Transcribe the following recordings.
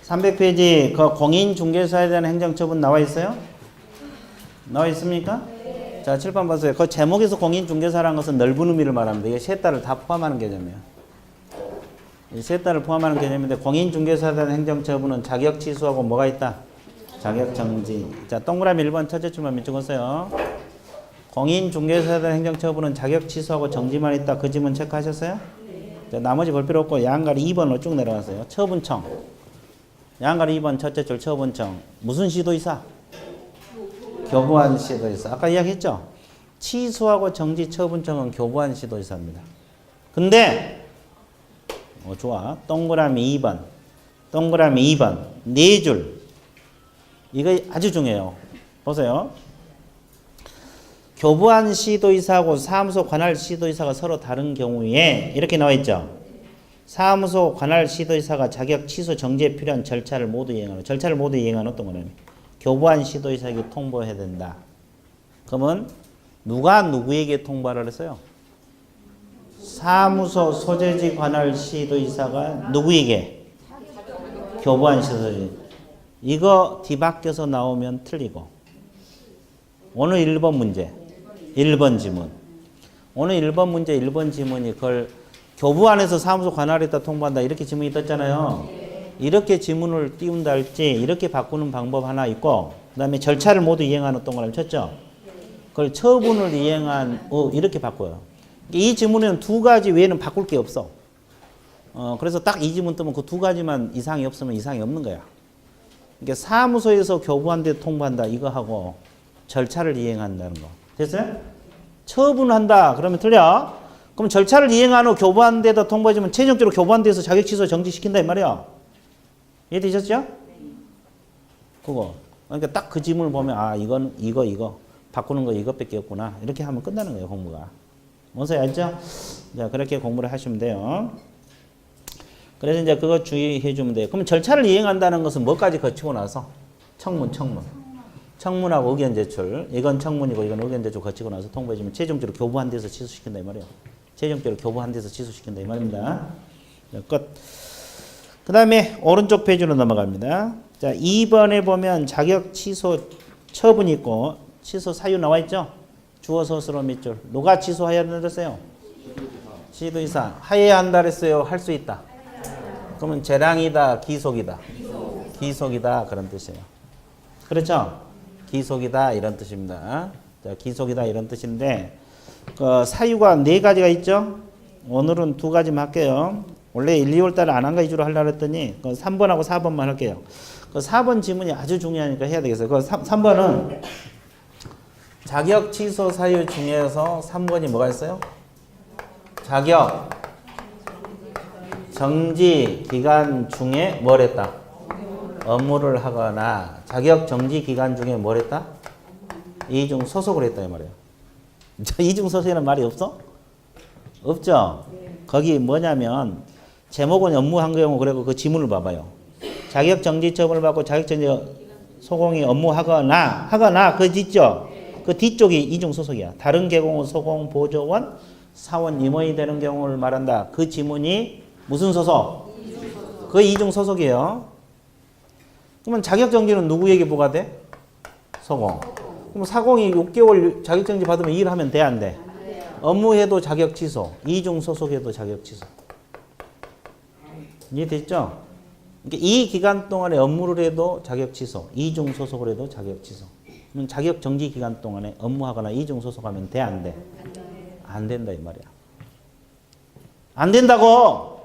300페이지 그 공인중개사에 대한 행정처분 나와 있어요? 나와 있습니까? 네. 자, 칠판 보세요. 그 제목에서 공인중개사라는 것은 넓은 의미를 말합니다. 이게 세 달을 다 포함하는 개념이에요. 이 세 달을 포함하는 개념인데 공인중개사에 대한 행정처분은 자격 취소하고 뭐가 있다? 자격 정지. 자, 동그라미 1번 첫째 줄만 밑줄었어요. 공인중개사에 대한 행정처분은 자격 취소하고 정지만 있다. 그 지문 체크하셨어요? 네. 자, 나머지 볼 필요 없고 양가리 2번으로 쭉 내려갔어요. 처분청. 양가리 2번 첫째 줄 처분청. 무슨 시도이사? 교부한 시도이사. 아까 이야기했죠? 취소하고 정지 처분청은 교부한 시도이사입니다. 근데 좋아. 동그라미 2번. 동그라미 2번. 네 줄. 이거 아주 중요해요. 보세요. 교부한 시도이사하고 사무소 관할 시도이사가 서로 다른 경우에 이렇게 나와 있죠. 사무소 관할 시도이사가 자격 취소 정지에 필요한 절차를 모두 이행하는 어떤 거냐면 교부한 시도이사에게 통보해야 된다. 그러면 누가 누구에게 통보를 했어요? 사무소 소재지 관할 시도이사가 누구에게? 교부한 시도이사. 이거 뒤바뀌어서 나오면 틀리고. 오늘 1번 문제. 1번 지문. 오늘 1번 문제 1번 지문이 그걸 교부안에서 사무소 관할에다 통보한다. 이렇게 지문이 떴잖아요. 이렇게 지문을 띄운다 할지 이렇게 바꾸는 방법 하나 있고 그 다음에 절차를 모두 이행하는 동그라미 쳤죠. 그걸 처분을 이행한 이렇게 바꿔요. 이 지문에는 두 가지 외에는 바꿀 게 없어. 그래서 딱 이 지문 뜨면 그 두 가지만 이상이 없으면 이상이 없는 거야. 그러니까 사무소에서 교부한 데 통보한다. 이거 하고 절차를 이행한다는 거. 됐어요? 처분한다. 그러면 틀려. 그럼 절차를 이행한 후 교부한 데다 통보해주면 최종적으로 교부한 데에서 자격 취소 정지시킨다 이 말이야. 이해되셨죠? 그거. 그러니까 딱 그 지문을 보면 아 이건 이거 바꾸는 거 이것밖에 없구나. 이렇게 하면 끝나는 거예요 공부가. 뭔지 알죠? 자 그렇게 공부를 하시면 돼요. 그래서 이제 그거 주의해 주면 돼요. 그럼 절차를 이행한다는 것은 뭐까지 거치고 나서? 청문하고 의견 제출. 이건 청문이고 이건 의견 제출 거치고 나서 통보해 주면 최종적으로 교부한 데서 취소시킨다 이 말이에요. 최종적으로 교부한 데서 취소시킨다 이 말입니다. 자, 끝. 그 다음에 오른쪽 페이지로 넘어갑니다. 자, 2번에 보면 자격 취소 처분이 있고 취소 사유 나와 있죠? 주어 서술어 밑줄. 누가 취소해야 한다 그랬어요? 시도이사. 하여야 한다 그랬어요? 할 수 있다. 그러면 재량이다, 기속이다. 기속이다 그런 뜻이에요. 그렇죠? 기속이다 이런 뜻입니다. 자, 기속이다 이런 뜻인데 그 사유가 네 가지가 있죠? 오늘은 두 가지만 할게요. 원래 1, 2월 달에 안 한 거 위주로 하려고 했더니 그 3번하고 4번만 할게요. 그 4번 지문이 아주 중요하니까 해야 되겠어요. 그 3번은 자격 취소 사유 중에서 3번이 뭐가 있어요? 자격 정지 기간 중에 뭘 했다? 업무를 하거나 자격 정지 기간 중에 뭘 했다? 이중 소속을 했다 이 말이에요. 이중 소속이라는 말이 없어? 없죠? 거기 뭐냐면 제목은 업무한 경우 그리고 그 지문을 봐봐요. 자격 정지 처분을 받고 자격 정지 소공이 업무하거나 그 있죠? 그 뒤쪽이 이중 소속이야. 다른 계공은 소공 보조원 사원 임원이 되는 경우를 말한다. 그 지문이 무슨 소속? 그 이중 소속이에요. 그러면 자격정지는 누구에게 부과돼? 소공. 그럼 사공이 6개월 자격정지 받으면 일을 하면 돼, 안 돼? 업무해도 자격 취소, 이중 소속해도 자격 취소. 이해됐죠? 그러니까 이 기간 동안에 업무를 해도 자격 취소, 이중 소속을 해도 자격 취소. 그럼 자격 정지 기간 동안에 업무하거나 이중 소속하면 돼, 안 돼? 안 된다 이 말이야. 안 된다고.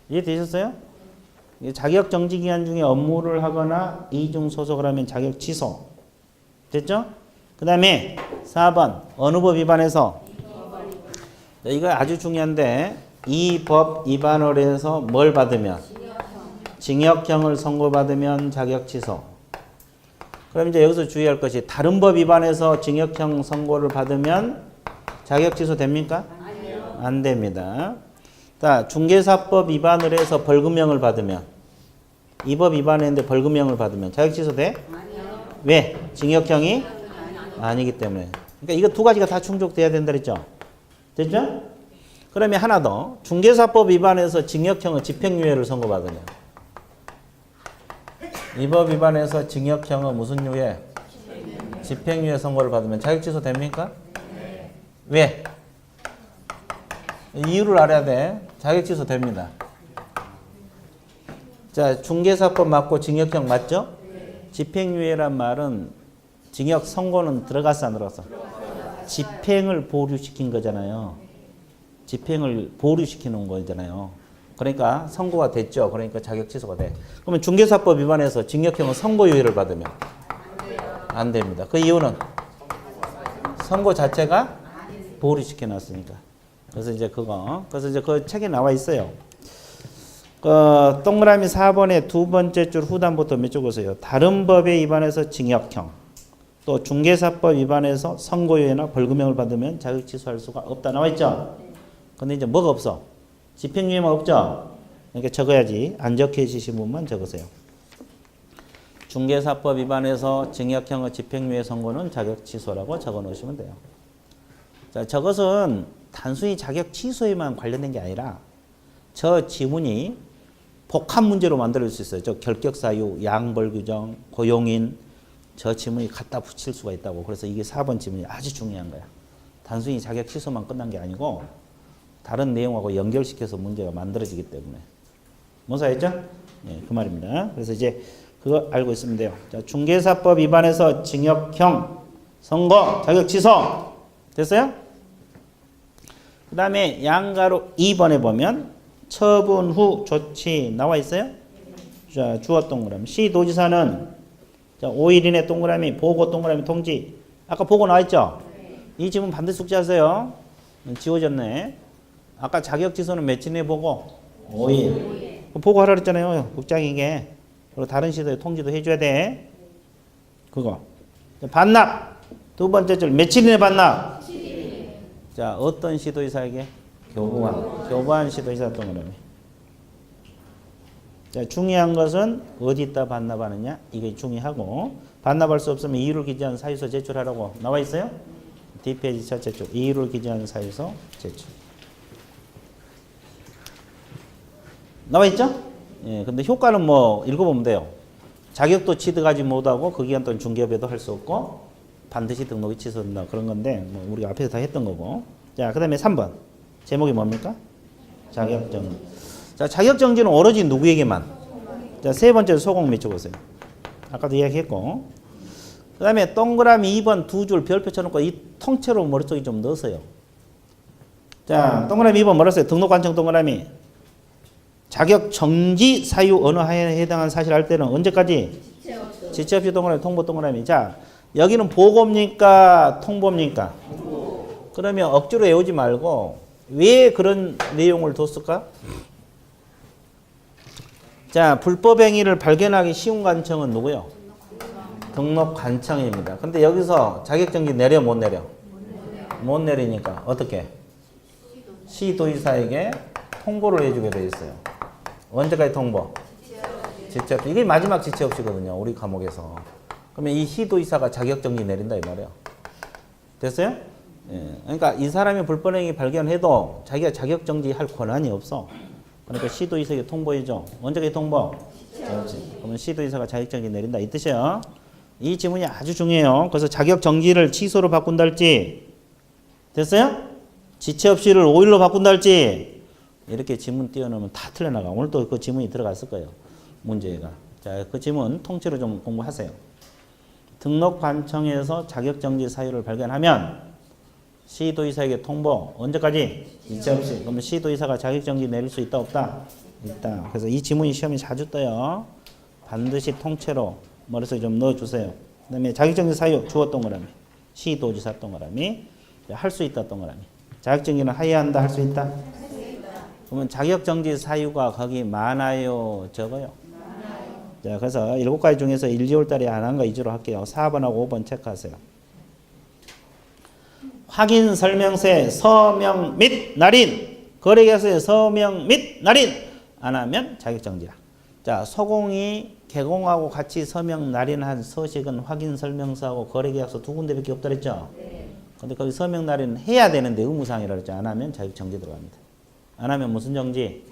이해되셨어요? 자격 정지 기간 중에 업무를 하거나 이중 소속을 하면 자격 취소. 됐죠? 그 다음에 4번 어느 법 위반해서 이거 아주 중요한데 이 법 위반을 해서 뭘 받으면 징역형을 선고받으면 자격 취소. 그럼 이제 여기서 주의할 것이 다른 법 위반해서 징역형 선고를 받으면 자격 취소 됩니까? 안 됩니다. 자, 중개사법 위반을 해서 벌금형을 받으면 이 법 위반했는데 벌금형을 받으면 자격 취소 돼? 왜? 징역형이 아니기 때문에. 그러니까 이거 두 가지가 다 충족돼야 된다 그랬죠? 됐죠? 그러면 하나 더. 중개사법 위반해서 징역형은 집행유예를 선고받으면. 이 법 위반해서 징역형은 무슨 유예? 집행유예 선고를 받으면 자격 취소 됩니까? 왜? 이유를 알아야 돼. 자격 취소 됩니다. 자, 중개사법 맞고 징역형 맞죠? 집행유예란 말은 징역 선고는 들어갔어 안 들어갔어? 집행을 보류시킨 거잖아요. 집행을 보류시키는 거잖아요. 그러니까 선고가 됐죠. 그러니까 자격 취소가 돼. 그러면 중개사법 위반해서 징역형은 선고유예를 받으면 안 됩니다. 그 이유는 선고 자체가 보류시켜 놨으니까. 그래서 이제 그 책에 나와 있어요. 동그라미 4번의 두 번째 줄 후단부터 몇 줄 보세요. 다른 법에 위반해서 징역형, 또 중개사법 위반해서 선고유예나 벌금형을 받으면 자격 취소할 수가 없다 나와 있죠. 근데 이제 뭐가 없어? 집행유예만 없죠. 그러니까 적어야지. 안 적혀 주신 분만 적으세요. 중개사법 위반해서 징역형의 집행유예 선고는 자격 취소라고 적어 놓으시면 돼요. 자, 저것은 단순히 자격 취소에만 관련된 게 아니라 저 지문이 복합 문제로 만들 수 있어요. 저 결격사유, 양벌규정, 고용인 저 지문이 갖다 붙일 수가 있다고. 그래서 이게 4번 지문이 아주 중요한 거야. 단순히 자격 취소만 끝난 게 아니고 다른 내용하고 연결시켜서 문제가 만들어지기 때문에. 뭔지 알겠죠? 네, 그 말입니다. 그래서 이제 그거 알고 있으면 돼요. 자, 중개사법 위반해서 징역형 선고 자격 취소 됐어요? 그 다음에 양가로 2번에 보면 처분 후 조치 나와 있어요? 자, 주어 동그라미. 시도지사는 자, 5일 이내 동그라미, 보고 동그라미, 통지. 아까 보고 나와 있죠? 이 지문 반드시 숙지하세요. 지워졌네. 아까 자격 취소는 며칠 내에 보고? 5일. 보고하라 그랬잖아요. 국장에게. 그리고 다른 시도에 통지도 해줘야 돼. 그거. 반납. 두 번째 줄 며칠 이내 반납? 자, 어떤 시도의사에게? 교부한 시도의사 동그라미. 자, 중요한 것은 어디다 반납하느냐? 이게 중요하고, 반납할 수 없으면 이유를 기재한 사유서 제출하라고 나와 있어요? 뒷페이지 첫째 줄. 이유를 기재한 사유서 제출. 나와 있죠? 예, 근데 효과는 뭐 읽어보면 돼요. 자격도 취득하지 못하고 그 기간 동안 중개업에도 할 수 없고 반드시 등록이 취소된다 그런 건데 뭐 우리가 앞에서 다 했던 거고. 자, 그 다음에 3번 제목이 뭡니까? 자격정지. 자, 자격정지는 오로지 누구에게만? 자, 세 번째 소공 몇 줄 보세요. 아까도 이야기했고. 그 다음에 동그라미 2번 두 줄 별표 쳐놓고 이 통째로 머릿속에 좀 넣으세요. 자, 동그라미 2번 뭐라 했어요? 등록관청 동그라미. 자격 정지 사유 어느 하에 해당한 사실 할 때는 언제까지? 지체 없이 동그라미, 통보 동그라미. 자, 여기는 보고입니까? 통보입니까? 그러면 억지로 외우지 말고 왜 그런 내용을 뒀을까? 자, 불법 행위를 발견하기 쉬운 관청은 누구요? 등록관청입니다. 근데 여기서 자격정지 내려 못 내려? 못 내리니까 어떻게? 시도의사에게 통보를 해주게 돼 있어요. 언제까지 통보? 지체 없이. 이게 마지막 지체 없이거든요. 우리 과목에서. 그러면 이 시도의사가 자격정지 내린다 이 말이에요. 됐어요? 예. 그러니까 이 사람이 불법행위 발견해도 자기가 자격정지 할 권한이 없어. 그러니까 시도의사에게 통보해줘. 언제까지 통보? 그러면 시도의사가 자격정지 내린다 이 뜻이에요. 이 지문이 아주 중요해요. 그래서 자격정지를 취소로 바꾼다 할지 됐어요? 지체 없이를 5일로 바꾼다 할지 이렇게 지문 띄워놓으면 다 틀려나가. 오늘도 그 지문이 들어갔을 거예요. 문제가. 자, 그 지문 통째로 좀 공부하세요. 등록관청에서 자격정지 사유를 발견하면 시도의사에게 통보. 언제까지? 지체 없이. 그러면 시도의사가 자격정지 내릴 수 있다 없다? 있다. 그래서 이 지문이 시험에 자주 떠요. 반드시 통째로 머릿속에 좀 넣어주세요. 그 다음에 자격정지 사유 주어 동그라미. 시도지사 동그라미. 할 수 있다 동그라미. 자격정지는 하여야 한다 할 수 있다? 그러면 자격정지 사유가 거기 많아요 적어요? 자, 그래서 7가지 중에서 1, 2월 달에 안 한 거 위주로 할게요. 4번하고 5번 체크하세요. 확인 설명서에 서명 및 날인. 거래계약서에 서명 및 날인 안 하면 자격정지야. 자, 소공이 개공하고 같이 서명 날인한 서식은 확인 설명서하고 거래계약서 두 군데밖에 없다 그랬죠? 근데 거기 서명 날인은 해야 되는데 의무사항이라 그랬죠. 안 하면 자격정지 들어갑니다. 안 하면 무슨 정지?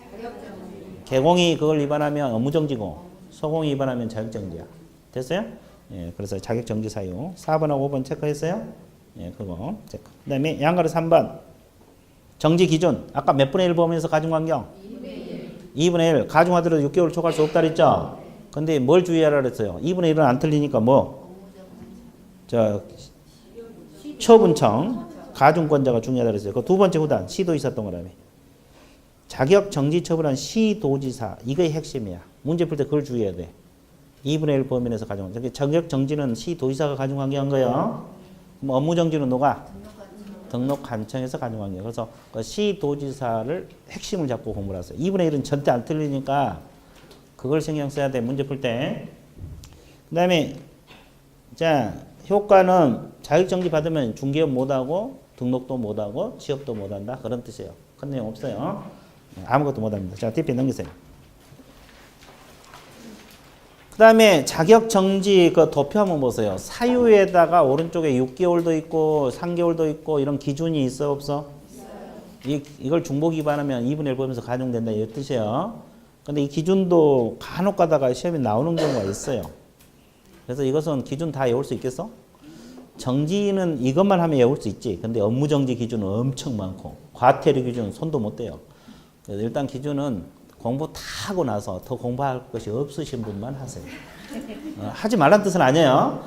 개공이 그걸 위반하면 업무정지고 소공이 위반하면 자격정지야. 됐어요? 예, 그래서 자격정지 사유 4번하고 5번 체크했어요? 예, 그거 체크. 그 다음에 양가로 3번 정지 기준 아까 몇 분의 1 범위에서 가중환경? 2분의 1 가중하더라도 6개월 초과할 수 없다 그랬죠? 근데 뭘 주의하라 그랬어요? 2분의 1은 안 틀리니까 뭐? 처분청 가중권자가 중요하다 그랬어요. 그 두 번째 후단 시도지사 동그라미 자격 정지 처분한 시도지사 이거의 핵심이야. 문제 풀 때 그걸 주의해야 돼. 2분의 1 범위 내에서 가중. 자격 정지는 시도지사가 가중환경한 거예요. 그럼 업무 정지는 누가? 등록관청에서 가중환경. 그래서 그 시도지사를 핵심을 잡고 공부를 하세요. 2분의 1은 절대 안 틀리니까 그걸 신경 써야 돼. 문제 풀 때. 그 다음에 자 효과는 자격정지 받으면 중개업 못하고 등록도 못하고 취업도 못한다. 그런 뜻이에요. 큰 내용 없어요. 아무것도 못합니다. 자, 뒤에 넘기세요. 그 다음에 자격정지 그 도표 한번 보세요. 사유에다가 오른쪽에 6개월도 있고 3개월도 있고 이런 기준이 있어 없어? 이걸 중복 위반하면 2분의 1 범위에서 가중된다 이 뜻이에요. 근데 이 기준도 간혹 가다가 시험에 나오는 경우가 있어요. 그래서 이것은 기준 다 외울 수 있겠어? 정지는 이것만 하면 외울 수 있지. 근데 업무정지 기준은 엄청 많고 과태료 기준은 손도 못 대요. 그래서 일단 기준은 공부 다 하고 나서 더 공부할 것이 없으신 분만 하세요. 하지 말란 뜻은 아니에요.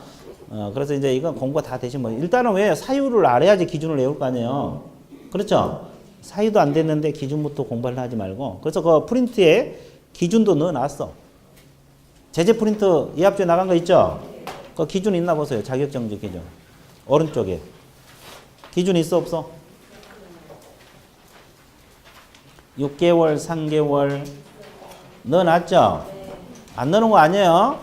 그래서 이제 이건 공부가 다 되신 분. 일단은 왜 사유를 알아야지 기준을 외울 거 아니에요. 그렇죠? 사유도 안 됐는데 기준부터 공부를 하지 말고. 그래서 그 프린트에 기준도 넣어놨어. 제재 프린트 이합주에 나간 거 있죠? 그 기준 있나 보세요. 자격정지 기준. 오른쪽에. 기준 있어 없어? 6개월, 3개월 넣어놨죠? 안 넣는 거 아니에요?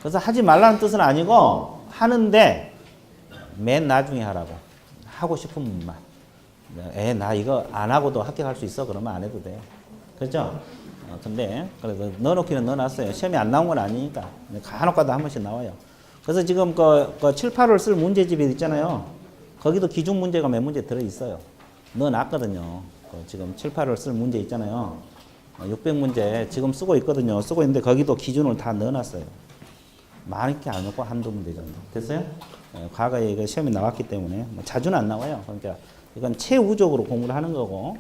그래서 하지 말라는 뜻은 아니고 하는데 맨 나중에 하라고. 하고 싶은 분만. 나 이거 안 하고도 합격할 수 있어? 그러면 안 해도 돼요. 그렇죠? 근데 그래서 넣어놓기는 넣어놨어요. 시험이 안 나온 건 아니니까. 간혹 가다 한 번씩 나와요. 그래서 지금 그 7, 8월 쓸 문제집이 있잖아요. 거기도 기준 문제가 몇 문제 들어있어요. 넣어놨거든요. 지금 7, 8월 쓸 문제 있잖아요. 600문제 지금 쓰고 있거든요. 쓰고 있는데 거기도 기준을 다 넣어놨어요. 많이 게 안 넣고 한두 문제 정도. 됐어요? 과거에 이거 시험이 나왔기 때문에 자주는 안 나와요. 그러니까 이건 최우적으로 공부를 하는 거고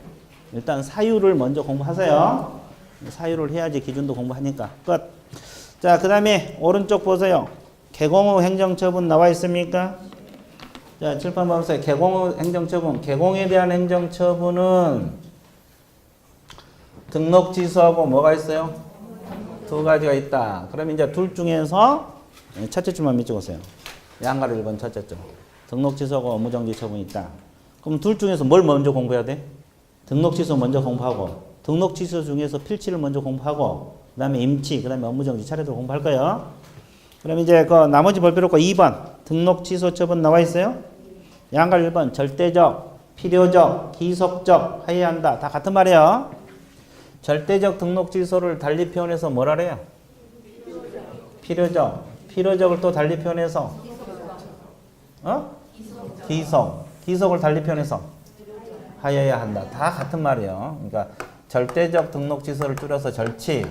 일단 사유를 먼저 공부하세요. 사유를 해야지 기준도 공부하니까. 끝. 자, 그 다음에 오른쪽 보세요. 개공 후 행정처분 나와 있습니까? 자, 칠판 보세요. 개공 후 행정처분. 개공에 대한 행정처분은 등록 취소하고 뭐가 있어요? 두 가지가 있다. 그럼 이제 둘 중에서 첫째 줄만 밑적으세요. 양가로 1번 첫째 줄. 등록 취소하고 업무정지 처분이 있다. 그럼 둘 중에서 뭘 먼저 공부해야 돼? 등록 취소 먼저 공부하고 등록 취소 중에서 필치를 먼저 공부하고 그 다음에 임치, 그 다음에 업무정지 차례대로 공부할 거예요. 그럼 이제 그 나머지 볼 필요 없고 2번 등록 취소 처분 나와 있어요. 양갈 1번 절대적, 필요적, 기속적 하야한다. 다 같은 말이에요. 절대적 등록 취소를 달리 표현해서 뭐라 그래요? 필요적. 필요적을 또 달리 표현해서 기속. 기속을 달리 표현해서 하여야 한다. 다 같은 말이에요. 그러니까 절대적 등록 취소를 줄여서 절치,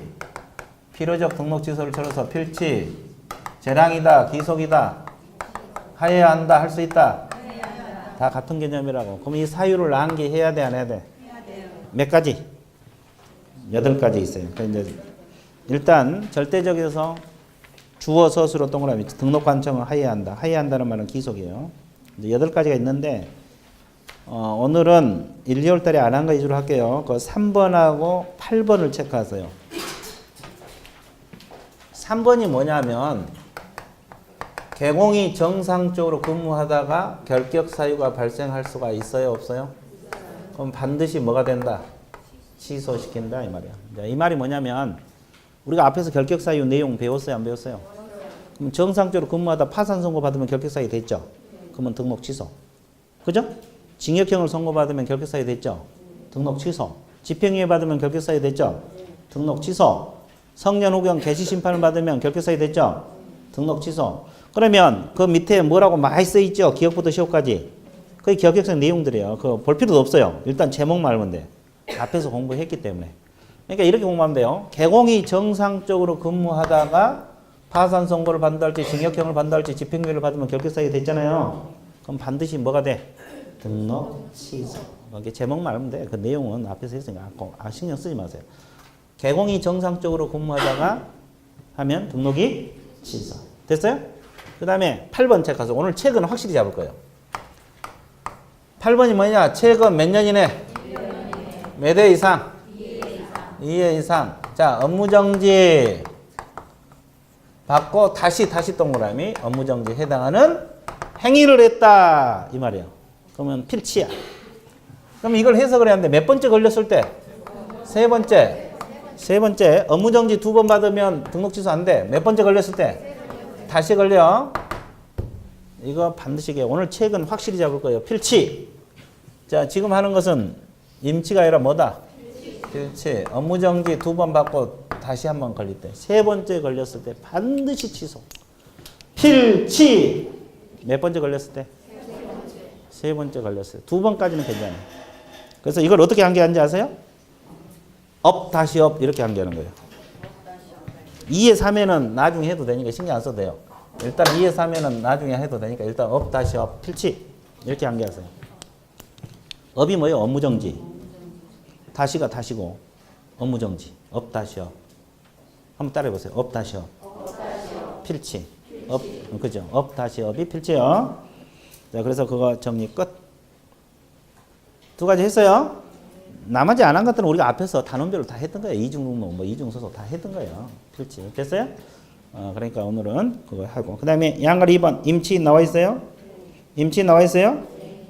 필요적 등록 취소를 줄여서 필치, 재량이다, 기속이다, 하여야 한다, 할 수 있다. 다 같은 개념이라고. 그럼 이 사유를 암기해야 돼, 안 해야 돼? 몇 가지? 8가지 있어요. 그러니까 이제 일단 절대적에서 주어 서술어 동그라미 등록관청은 하여야 한다. 하여야 한다는 말은 기속이에요. 이제 8가지가 있는데 오늘은 1, 2월 달에 안 한 거 위주로 할게요. 그 3번하고 8번을 체크하세요. 3번이 뭐냐면 개공이 정상적으로 근무하다가 결격 사유가 발생할 수가 있어요, 없어요? 그럼 반드시 뭐가 된다? 취소시킨다 이 말이야. 이 말이 뭐냐면 우리가 앞에서 결격 사유 내용 배웠어요, 안 배웠어요? 그럼 정상적으로 근무하다 파산 선고 받으면 결격 사유 됐죠? 그러면 등록 취소. 그죠? 징역형을 선고받으면 결격 사유 됐죠? 등록 취소. 집행유예 받으면 결격 사유 됐죠? 등록 취소. 성년 후경 개시 심판을 받으면 결격 사유 됐죠? 등록 취소. 그러면 그 밑에 뭐라고 많이 써 있죠? 기억부터 시효까지. 그게 결격사유 내용들이에요. 그거 볼 필요도 없어요. 일단 제목만 알면 돼. 앞에서 공부했기 때문에. 그러니까 이렇게 공부하면 돼요. 개공이 정상적으로 근무하다가 파산 선고를 받는다할지 징역형을 받는다할지 집행유예를 받으면 결격사유가 됐잖아요. 그럼 반드시 뭐가 돼? 등록 취소. 이게 제목만 알면 돼. 그 내용은 앞에서 했으니까 신경 쓰지 마세요. 개공이 정상적으로 근무하다가 하면 등록이 취소. 됐어요? 그 다음에 8번 책 가서 오늘 책은 확실히 잡을 거예요. 8번이 뭐냐? 책은 몇 년 이내? 몇 회 이상? 2회 이상. 자, 업무정지 받고 다시 동그라미 업무정지 해당하는 행위를 했다 이 말이에요. 그러면 필치야. 그럼 이걸 해석을 해야 하는데 몇 번째 걸렸을 때? 세 번째 업무정지 2번 받으면 등록 취소 안 돼. 몇 번째 걸렸을 때? 다시 걸려. 이거 반드시 해. 오늘 책은 확실히 잡을 거예요. 필치. 자, 지금 하는 것은 임치가 아니라 뭐다? 필치. 업무정지 2번 받고 다시 한 번 걸릴 때. 세 번째 걸렸을 때 반드시 취소. 필치. 몇 번째 걸렸을 때? 세 번째 걸렸어요. 2번까지는 괜찮아요. 그래서 이걸 어떻게 한계하는지 아세요? 업 다시 업 이렇게 한계하는 거예요. 2에 3에는 나중에 해도 되니까 신경 안 써도 돼요. 일단 2에 3에는 나중에 해도 되니까 일단 업 다시 업 필치 이렇게 한계하세요. 업이 뭐예요? 업무정지. 다시가 다시고 업무정지. 업 다시 업. 한번 따라해 보세요. 업 다시 업. 필치. 업 그죠? 업 다시 업이 필치요. 자, 그래서 그거 정리 끝. 2가지 했어요. 나머지 안 한 것들은 우리가 앞에서 단원별로 다 했던 거예요. 이중등록, 뭐 이중소속 다 했던 거예요. 필치. 됐어요? 그러니까 오늘은 그거 하고. 그 다음에 양갈 2번. 임치 나와 있어요? 임치 나와 있어요?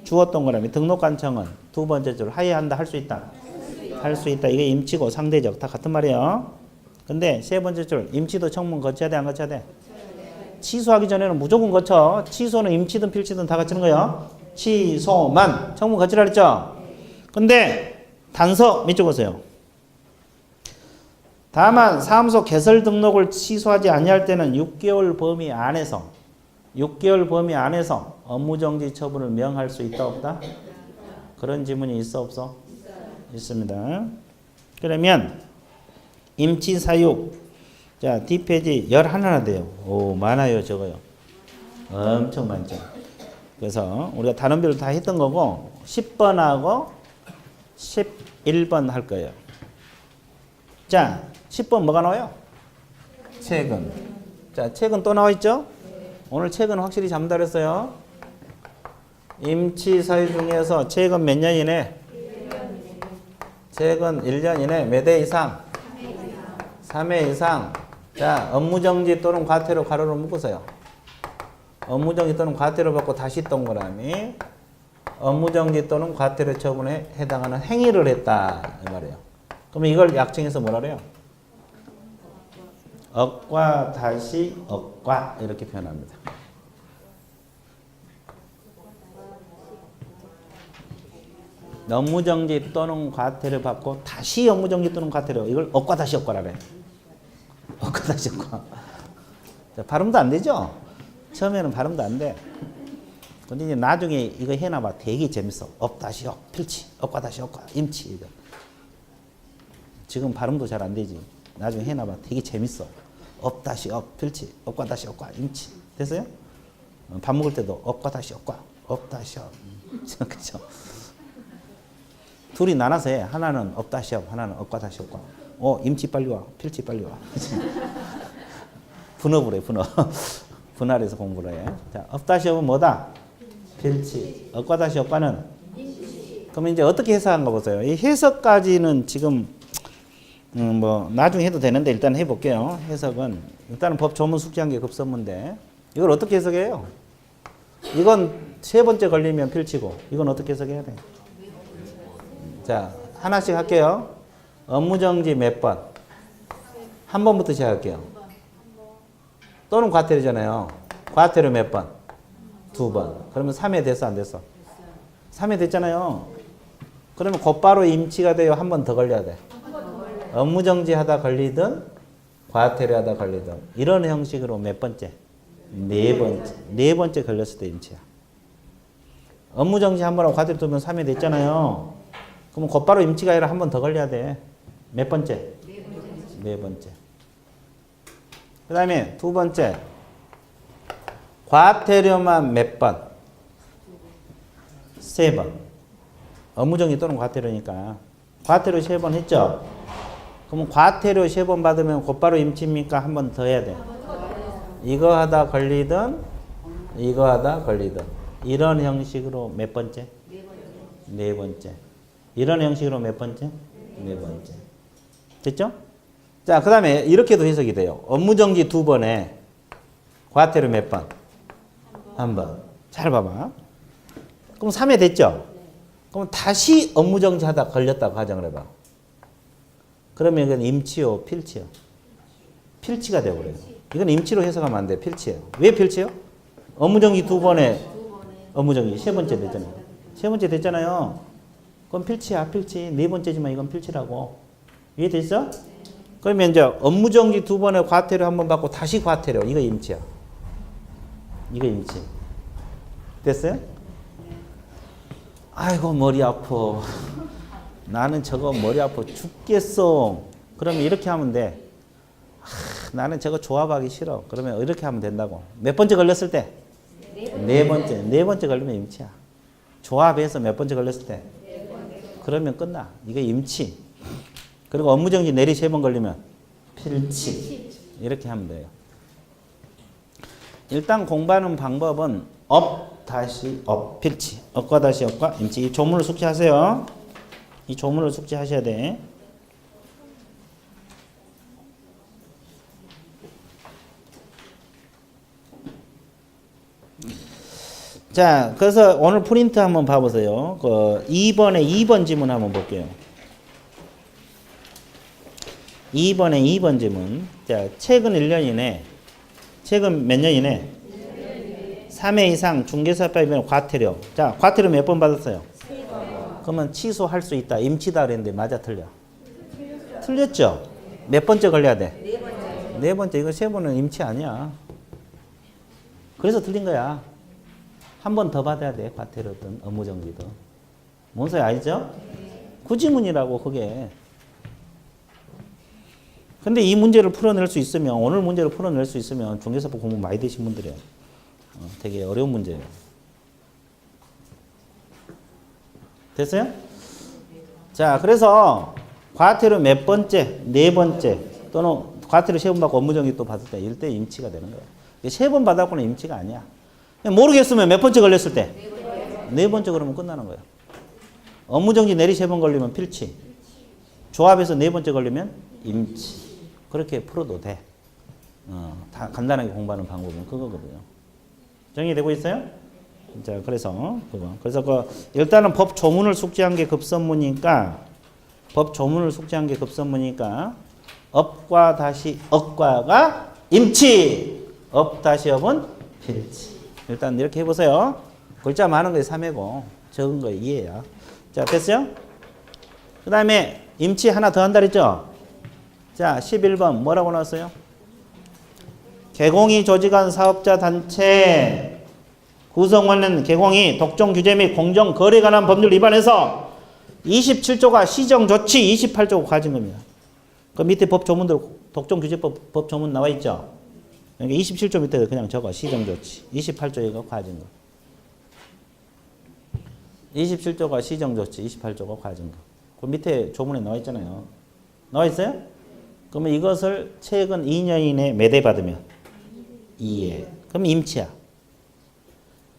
주어 동그라미. 등록관청은 2번째 줄 하회한다, 할 수 있다. 할 수 있다. 이게 임치고 상대적. 다 같은 말이에요. 근데 3번째 줄. 임치도 청문 거쳐야 돼, 안 거쳐야 돼? 취소하기 전에는 무조건 거쳐. 취소는 임치든 필치든 다 거치는 거예요. 취소만. 청문 거치라 그랬죠? 근데 단서 밑줄 보세요. 다만 사무소 개설 등록을 취소하지 아니할 때는 6개월 범위 안에서 업무정지 처분을 명할 수 있다 없다? 그런 지문이 있어 없어? 있습니다. 그러면 임치사유 자 뒷페이지 11나 돼요. 오 많아요 저거요. 엄청 많죠. 그래서 우리가 단원별로 다 했던 거고 10번하고 11번 할 거예요. 자, 10번 뭐가 나와요? 책은. 자, 책은 또 나와 있죠? 오늘 책은 확실히 잠다 그랬어요. 임치 사유 중에서 책은 몇 년 이내? 책은 1년 이내 몇 회 이상? 3회 이상. 자, 업무정지 또는 과태료 가로로 묶으세요. 업무정지 또는 과태료 받고 다시 동그라미. 업무정지 또는 과태료 처분에 해당하는 행위를 했다 이 말이에요. 그러면 이걸 약정해서 뭐라 그래요? 억과 다시 억과 이렇게 표현합니다. 업무정지 또는 과태료 받고 다시 업무정지 또는 과태료 이걸 억과 다시 억과라 그래. 억과 다시 억과. 자, 발음도 안 되죠? 처음에는 발음도 안 돼. 근데 이제 나중에 이거 해놔봐. 되게 재밌어. 업 다시 업, 필치, 업과 다시 업과, 임치. 이거. 지금 발음도 잘 안 되지. 나중에 해놔봐. 되게 재밌어. 업 다시 업, 필치, 업과 다시 업과, 임치. 됐어요? 밥 먹을 때도 업과 다시 업과, 업 다시 업. 그렇죠? 둘이 나눠서 해. 하나는 업 다시 업, 하나는 업과 다시 업과. 임치 빨리 와, 필치 빨리 와. 분업을 해, 분업. 분할해서 공부를 해. 자, 업 다시 업은 뭐다? 필치. 억과 다시 억과는? 그럼 이제 어떻게 해석한가 보세요. 이 해석까지는 지금 뭐 나중에 해도 되는데 일단 해볼게요. 해석은 일단은 법 조문 숙지한 게 급선무인데 이걸 어떻게 해석해요? 이건 세 번째 걸리면 필치고 이건 어떻게 해석해야 돼? 자 하나씩 할게요. 업무정지 몇 번? 한 번부터 시작할게요. 또는 과태료잖아요. 과태료 몇 번? 2번. 그러면 3회 됐어 안 됐어? 3회 됐잖아요. 그러면 곧바로 임치가 돼요? 한 번 더 걸려야 돼? 업무정지 하다 걸리든 과태료 하다 걸리든 이런 형식으로 몇 번째? 4번째. 4번째 걸렸을 때 임치야. 업무정지 한 번 하고 과태료 2번 3회 됐잖아요. 그러면 곧바로 임치가 아니라 한 번 더 걸려야 돼. 몇 번째? 네 번째. 그 다음에 두 번째. 과태료만 몇 번? 세 번. 업무정지 또는 과태료니까. 과태료 세 번 했죠? 그럼 과태료 세 번 받으면 곧바로 임치입니까? 한 번 더 해야 돼. 이거 하다 걸리든, 이거 하다 걸리든. 이런 형식으로 몇 번째? 네 번째. 이런 형식으로 몇 번째? 네 번째. 됐죠? 자, 그 다음에 이렇게도 해석이 돼요. 업무정지 두 번에 과태료 몇 번? 한 번. 잘 봐봐. 그럼 3회 됐죠? 그럼 다시 업무정지 하다 걸렸다고 가정을 해봐. 그러면 이건 임치요, 필치요? 필치가 되어버려요. 이건 임치로 해석하면 안 돼. 필치예요. 왜 필치요? 업무정지 두 번에 업무정지 세 번째 됐잖아요. 세 번째 됐잖아요. 그럼 필치야, 필치. 네 번째지만 이건 필치라고. 이해됐어? 그러면 이제 업무정지 두 번에 과태료 한 번 받고 다시 과태료. 이거 임치야. 이거 임치. 됐어요? 아이고 머리 아파. 나는 저거 머리 아파 죽겠어. 그러면 이렇게 하면 돼. 나는 저거 조합하기 싫어. 그러면 이렇게 하면 된다고. 몇 번째 걸렸을 때? 네 번째. 네 번째 걸리면 임치야. 조합해서 몇 번째 걸렸을 때? 그러면 끝나. 이거 임치. 그리고 업무정지 내리 세 번 걸리면 필치. 이렇게 하면 돼요. 일단 공부하는 방법은 업 다시 업 필치. 업과 다시 업과 임치. 이 조문을 숙지하세요. 이 조문을 숙지하셔야 돼. 자, 그래서 오늘 프린트 한번 봐보세요. 그 2번에 2번 지문 한번 볼게요. 2번에 2번 지문. 자, 최근 1년 이내, 최근 몇 년 이내? 3회 이상 중개사법이면 과태료. 자, 과태료 몇 번 받았어요? 그러면 취소할 수 있다. 임치다 그랬는데 맞아, 틀려? 틀렸죠? 몇 번째 걸려야 돼? 네 번째. 이거 세 번은 임치 아니야. 그래서 틀린 거야. 한 번 더 받아야 돼. 과태료든 업무정지든. 뭔 소리 아니죠? 구지문이라고 그게. 근데 이 문제를 풀어낼 수 있으면, 오늘 문제를 풀어낼 수 있으면 중개사법 공부 많이 되신 분들이에요. 되게 어려운 문제예요. 됐어요? 자, 그래서 과태료 몇 번째, 네 번째 또는 과태료 세 번 받고 업무정지 또 받을 때 이럴 때 임치가 되는 거예요. 세 번 받았고는 임치가 아니야. 모르겠으면 몇 번째 걸렸을 때? 네 번째 그러면 끝나는 거예요. 업무정지 내리 세 번 걸리면 필치. 조합해서 네 번째 걸리면 임치. 그렇게 풀어도 돼. 다 간단하게 공부하는 방법은 그거거든요. 정리되고 있어요? 자, 그래서 그거. 그래서 일단은 법 조문을 숙지한 게 급선무니까 법 조문을 숙지한 게 급선무니까 업과 다시 업과가 임치. 업 다시 업은 필치. 일단 이렇게 해보세요. 글자 많은 거 3회고 적은 거 2회야. 자, 됐어요? 그 다음에 임치 하나 더 한다 그랬죠? 자, 11번 뭐라고 나왔어요? 개공이 조직한 사업자 단체 구성원은 개공이 독점 규제 및 공정 거래에 관한 법률 위반해서 27조가 시정 조치 28조가 가진 겁니다. 그 밑에 법 조문들 독점 규제법 법 조문 나와 있죠? 그러니까 27조 밑에 그냥 적어. 시정 조치. 28조가 가진 거. 27조가 시정 조치, 28조가 가진 거. 그 밑에 조문에 나와 있잖아요. 나와 있어요? 그러면 이것을 최근 2년 이내에 몇 회 받으면? 2회. 그럼 임치야.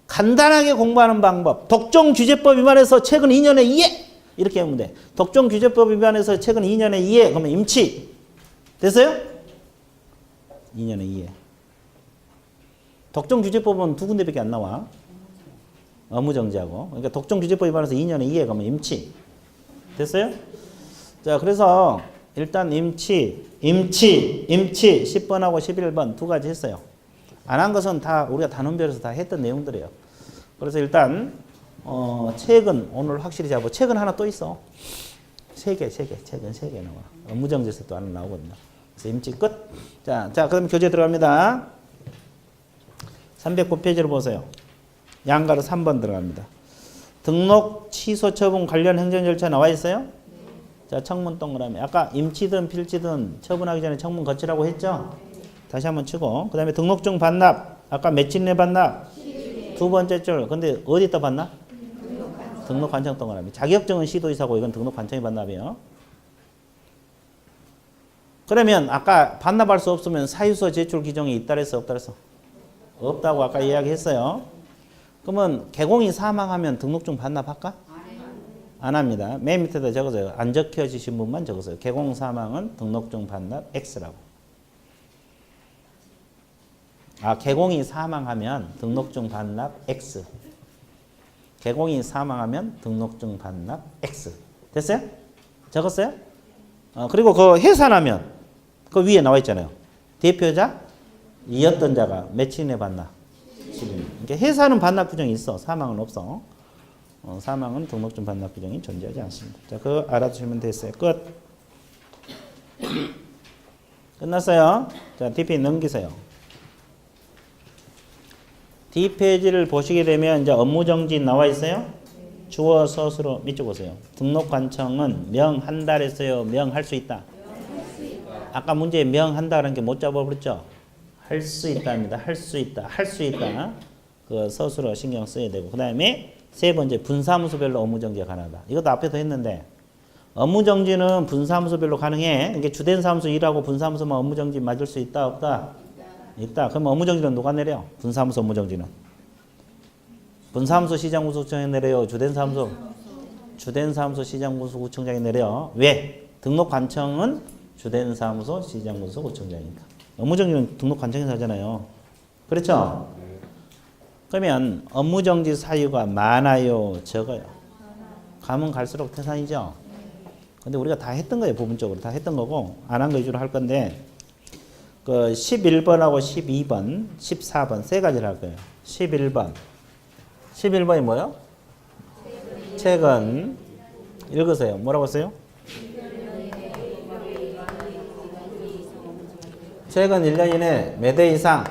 간단하게 공부하는 방법. 독점규제법 위반해서 최근 2년에 2회. 이렇게 하면 돼. 독점규제법 위반해서 최근 2년에 2회. 그러면 임치. 됐어요? 2년에 2회. 독점규제법은 두 군데밖에 안 나와. 업무정지하고. 그러니까 독점규제법 위반해서 2년에 2회 가면 임치. 됐어요? 자, 그래서 일단 임치 10번하고 11번 두 가지 했어요. 안 한 것은 다 우리가 단원별에서 다 했던 내용들이에요. 그래서 일단 책은 오늘 확실히 잡고 책은 하나 또 있어. 책은 3개 나와. 업무정지에서 또 하나 나오거든요. 그래서 임치 끝. 자, 그럼 교재 들어갑니다. 309페이지를 보세요. 양가로 3번 들어갑니다. 등록 취소 처분 관련 행정 절차 나와 있어요? 자, 청문 동그라미. 아까 임치든 필치든 처분하기 전에 청문 거치라고 했죠? 다시 한번 치고. 그 다음에 등록증 반납. 아까 며칠 내 반납? 두 번째 줄. 근데 어디다 반납? 등록 관청 동그라미. 자격증은 시도지사고 이건 등록 관청이 반납이에요. 그러면 아까 반납할 수 없으면 사유서 제출 규정이 있다 그랬어, 없다 그랬어? 없다고 아까 이야기했어요. 그러면 개공이 사망하면 등록증 반납할까? 안 합니다. 맨 밑에다 적어줘요. 안 적혀지신 분만 적어줘요. 개공 사망은 등록증 반납 X라고. 아, 개공이 사망하면 등록증 반납 X. 개공이 사망하면 등록증 반납 X. 됐어요? 적었어요? 그리고 그 해산하면 그 위에 나와 있잖아요. 대표자 이었던 자가 며칠 내 반납? 7일. 그러니까 해산은 반납 규정이 있어. 사망은 없어. 사망은 등록증 반납 규정이 존재하지 않습니다. 자, 그거 알아두시면 됐어요. 끝. 끝났어요. 자, D페이지 넘기세요. D페이지를 보시게 되면 이제 업무정지 나와 있어요. 주어 서술어 밑줄 보세요. 등록관청은 명한다 했어요. 명할 수 있다. 아까 문제에 명한다라는 게 못 잡아버렸죠. 할 수 있다입니다. 할 수 있다. 할 수 있다. 그 서술어 신경 써야 되고. 그 다음에 세 번째 분사무소별로 업무정지가 가능하다. 이것도 앞에서 했는데 업무정지는 분사무소별로 가능해. 이게 주된 사무소 일하고 분사무소만 업무정지 맞을 수 있다 없다? 있다. 그럼 업무정지는 누가 내려? 분사무소 업무정지는. 분사무소 시장구청장이 내려요. 주된 사무소 시장구청장이 내려. 왜? 등록관청은 주된 사무소 시장구청장이니까. 업무정지는 등록관청에서 하잖아요. 그렇죠? 그러면 업무정지 사유가 많아요, 적어요? 가면 갈수록 태산이죠. 근데 우리가 다 했던 거예요. 부분적으로 다 했던 거고 안 한 거 위주로 할 건데 그 11번하고 12번, 14번 세 가지를 할 거예요. 11번이 뭐요? 최근 읽으세요. 뭐라고 했어요? 최근 1년 이내 몇 회 이상?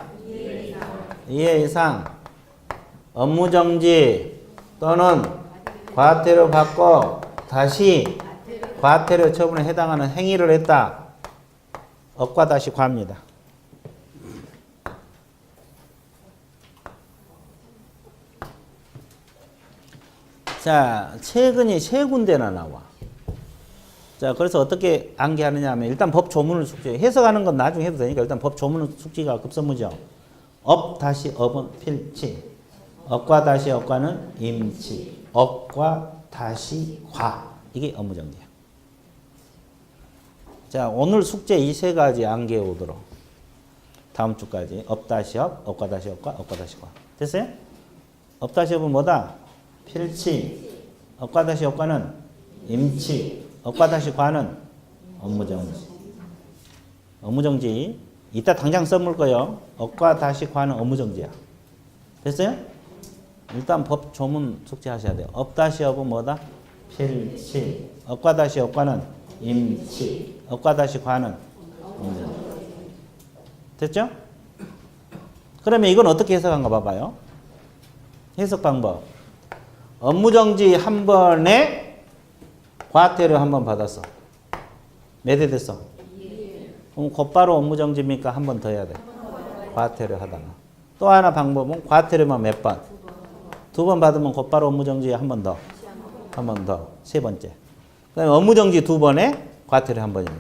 2회 이상 업무정지 또는 과태료 받고 다시 과태료 처분에 해당하는 행위를 했다. 업과 다시 과입니다. 자, 최근이 세 군데나 나와. 자, 그래서 어떻게 암기하느냐 하면 일단 법 조문을 숙지해. 해석하는 건 나중에 해도 되니까 일단 법 조문은 숙지가 급선무죠. 업 다시 업은 필치. 업과 다시 업과는 임치. 업과 다시 과. 이게 업무정지야. 자, 오늘 숙제 이 세 가지 암기해 오도록. 다음 주까지. 업 다시 업, 업과 다시 업과, 업과 다시 과. 됐어요? 업 다시 업은 뭐다? 필치. 업과 다시 업과는 임치. 업과 다시 과는 업무정지. 업무정지. 이따 당장 써볼 거예요. 업과 다시 과는 업무정지야. 됐어요? 일단 법 조문 숙지하셔야 돼요. 업 다시 업은 뭐다? 필치. 업과 다시 업과는 임치. 업과 다시 과는 업무정지. 됐죠? 그러면 이건 어떻게 해석한가 봐봐요. 해석 방법. 업무정지 한 번에 과태료 한 번 받았어. 몇 회 됐어? 그럼 곧바로 업무정지입니까? 한 번 더 해야 돼. 과태료 하다가. 또 하나 방법은 과태료만 몇 번? 두 번 받으면 곧바로 업무정지 한 번 더. 한 번 더. 세 번째. 그 다음에 업무정지 두 번에 과태료 한 번이에요.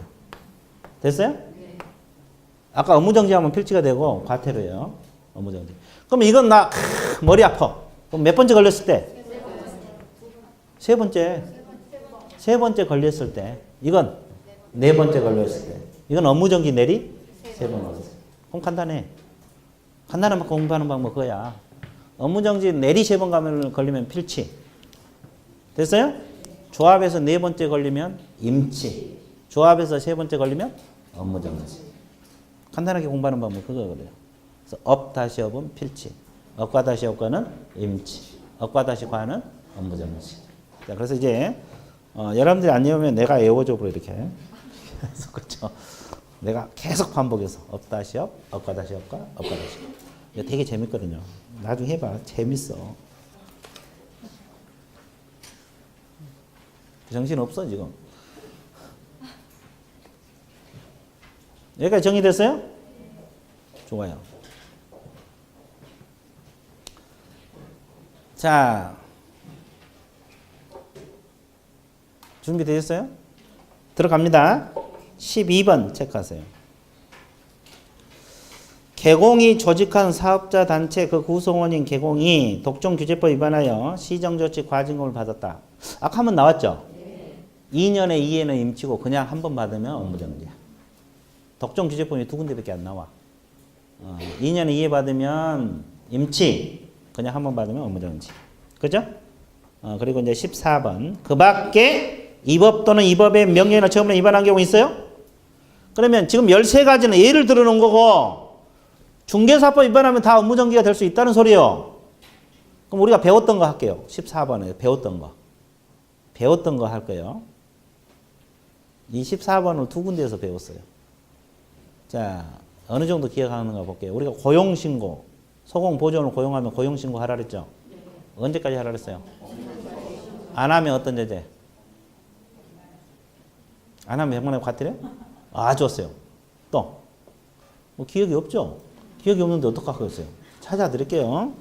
됐어요? 아까 업무정지 하면 필지가 되고 과태료예요. 업무정지. 그럼 이건 나 머리 아파. 그럼 몇 번째 걸렸을 때? 세 번째. 세 번째 걸렸을 때. 이건 네 번째 걸렸을 때. 이건 업무정지 내리 세 번 걸렸을 때. 그럼 간단해. 간단한 공부하는 방법 그거야. 업무정지 내리 세 번 걸리면 필치. 됐어요? 조합에서 네 번째 걸리면 임치. 조합에서 세 번째 걸리면 업무정지. 간단하게 공부하는 방법 그거거든요. 그래서 업 다시 업은 필치. 업과 다시 업과는 임치. 업과 다시 과는 업무정지. 자, 그래서 이제 여러분들이 안 외우면 내가 외워줘 버려 이렇게. 그렇죠. 내가 계속 반복해서 업 다시 업, 업과 다시 업과, 업과 다시 업. 이거 되게 재밌거든요. 나중에 해봐. 재밌어. 정신 없어 지금. 여기까지 정리됐어요? 좋아요. 자, 준비되셨어요? 들어갑니다. 12번 체크하세요. 개공이 조직한 사업자 단체 그 구성원인 개공이 독점규제법 위반하여 시정조치 과징금을 받았다. 아까 한 번 나왔죠? 2년에 2회는 임치고 그냥 한 번 받으면 업무정지야. 독점규제법이 두 군데밖에 안 나와. 2년에 2회 받으면 임치, 그냥 한 번 받으면 업무정지. 그죠? 그리고 이제 14번. 그 밖에 이 법 또는 이 법의 명령이나 처분에 위반한 경우 있어요? 그러면 지금 13가지는 예를 들어 놓은 거고, 중개사법 위반하면 다 업무정지가 될 수 있다는 소리예요. 그럼 우리가 배웠던 거 할게요. 14번에 배웠던 거. 배웠던 거 할 거예요. 이 14번을 두 군데에서 배웠어요. 자, 어느 정도 기억하는가 볼게요. 우리가 고용신고, 소공보조원을 고용하면 고용신고 하라 그랬죠? 언제까지 하라 그랬어요? 안 하면 어떤 제재? 안 하면 병만에 과태료? 아, 좋았어요. 또? 뭐 기억이 없죠? 기억이 없는데 어떡하겠어요? 찾아드릴게요.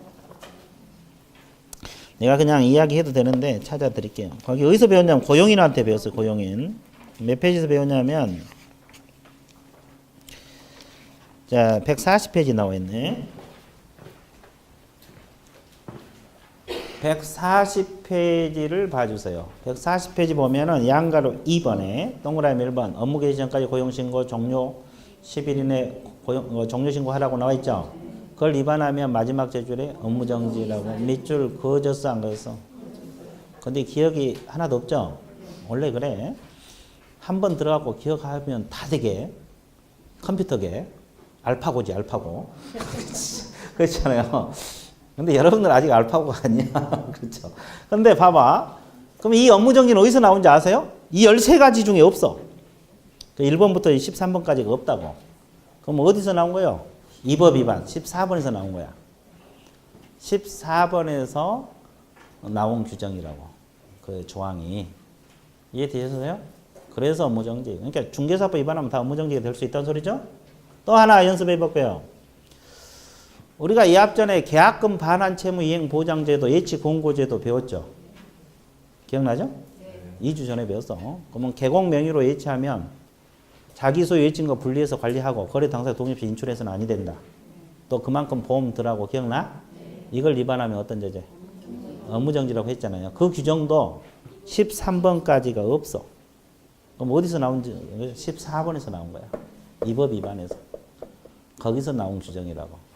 내가 그냥 이야기해도 되는데 찾아드릴게요. 거기 어디서 배웠냐면 고용인한테 배웠어요. 고용인. 몇 페이지에서 배웠냐면 자, 140페이지 나와 있네. 140페이지를 봐주세요. 140페이지 보면은 양가로 2번에 동그라미 1번 업무 개시 전까지 고용신고 종료 10일 이내 종료신고하라고 나와 있죠. 그걸 위반하면 마지막 제줄에 업무정지라고. 밑줄 그어졌어 안 그었어? 근데 기억이 하나도 없죠? 원래 그래. 한 번 들어가고 기억하면 다 되게. 컴퓨터계. 알파고지 알파고. 그렇잖아요. 근데 여러분들 아직 알파고가 아니야. 그렇죠. 근데 봐봐. 그럼 이 업무정지는 어디서 나온지 아세요? 이 13가지 중에 없어. 1번부터 13번까지가 없다고. 그럼 어디서 나온 거예요? 이 법 위반. 14번에서 나온 거야. 14번에서 나온 규정이라고. 그 조항이. 이해되셨어요? 그래서 업무정지. 그러니까 중개사법 위반하면 다 업무정지가 될 수 있다는 소리죠? 또 하나 연습해 볼게요. 우리가 이 앞전에 계약금 반환 채무 이행 보장제도 예치 공고제도 배웠죠? 기억나죠? 네. 2주 전에 배웠어. 그러면 개공 명의로 예치하면 자기 소유 예치인 거 분리해서 관리하고 거래 당사자 동의 없이 인출해서는 아니 된다. 또 그만큼 보험 들어가고 기억나? 네. 이걸 위반하면 어떤 제재? 업무정지라고 했잖아요. 그 규정도 13번까지가 없어. 그럼 어디서 나온지 14번에서 나온 거야. 이 법 위반해서. 거기서 나온 규정이라고.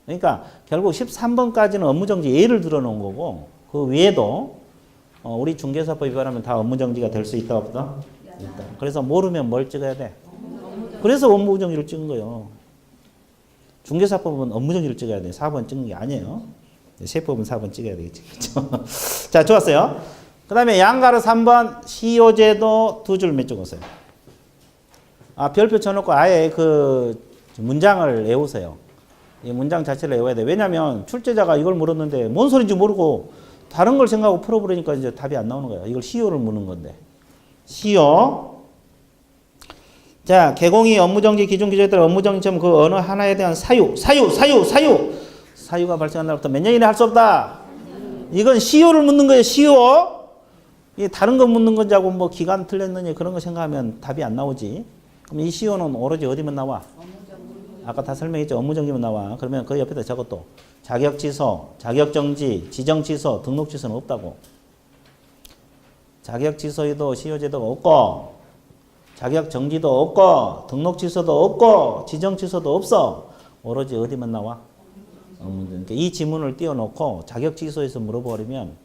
그러니까 결국 13번까지는 업무정지 예를 들어 놓은 거고 그 외에도 우리 중개사법 위반하면 다 업무정지가 될 수 있다 없다? 있다. 그래서 모르면 뭘 찍어야 돼? 그래서 업무정지를 찍은 거예요. 중개사법은 업무정지를 찍어야 돼. 4번 찍는 게 아니에요. 세법은 4번 찍어야 되겠지. 그렇죠? 자, 좋았어요. 그 다음에 양가로 3번 시효제도 두 줄 몇 찍었어요. 아, 별표 쳐놓고 아예 그 문장을 외우세요. 이 문장 자체를 외워야 돼. 왜냐면 출제자가 이걸 물었는데 뭔 소리인지 모르고 다른 걸 생각하고 풀어버리니까 이제 답이 안 나오는 거야. 이걸 시효를 묻는 건데. 시효. 자, 개공이 업무정지 기준 규정에 따라 업무정지점 그 어느 하나에 대한 사유가 발생한 날부터 몇 년 이내 할 수 없다. 이건 시효를 묻는 거예요. 시효. 이 다른 거 묻는 건지 하고 뭐 기간 틀렸느니 그런 거 생각하면 답이 안 나오지. 그럼 이 시효는 오로지 어디만 나와? 아까 다 설명했죠. 업무정지만 나와. 그러면 그 옆에다 적어도 자격취소, 자격정지, 지정취소, 등록취소는 없다고. 자격취소에도 시효제도가 없고 자격정지도 없고 등록취소도 없고 지정취소도 없어. 오로지 어디만 나와? 그러니까 이 지문을 띄워놓고 자격취소에서 물어버리면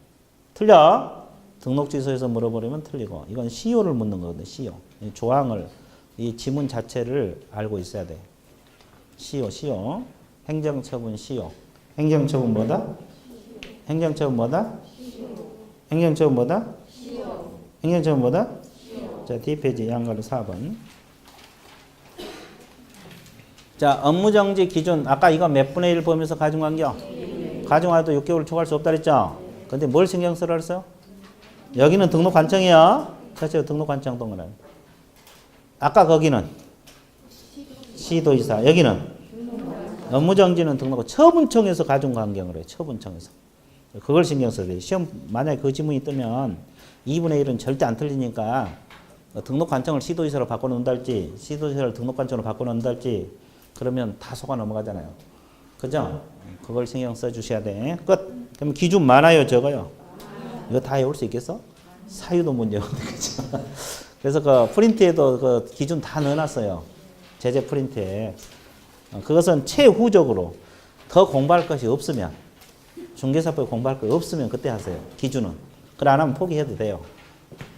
틀려. 등록취소에서 물어버리면 틀리고. 이건 시효를 묻는 거거든. 시효. 이 조항을 이 지문 자체를 알고 있어야 돼. 시효. 행정처분 시효. 행정처분 뭐다? 행정처분 뭐다? 행정처분 뭐다? 행정처분 뭐다? 자, 뒷페이지 양가로 4번. 자, 업무정지 기준. 아까 이거 몇 분의 1 보면서 가중관계요? 가중하여도 6개월 초과할 수 없다 그랬죠? 근데 뭘 신경 쓰라 그랬어요? 여기는 등록 관청이요. 첫째 등록 관청 동그라미. 아까 거기는 시도지사. 여기는 업무정지는 등록. 처분청에서 가중 강경을 해요. 처분청에서. 그걸 신경 써야 돼요. 시험 만약에 그 지문이 뜨면 2분의 1은 절대 안 틀리니까 등록 관청을 시도지사로 바꿔놓는달지 시도지사를 등록 관청으로 바꿔놓는달지 그러면 다 속아 넘어가잖아요. 그죠? 그걸 신경 써주셔야 돼. 끝. 그럼 기준 많아요, 적어요? 이거 다 외울 수 있겠어? 사유도 문제거든요. 그죠? 그래서 그 프린트에도 그 기준 다 넣어놨어요. 제재 프린트에. 그것은 최후적으로 더 공부할 것이 없으면 중개사법에 공부할 거 없으면 그때 하세요. 기준은. 그래 안 하면 포기해도 돼요.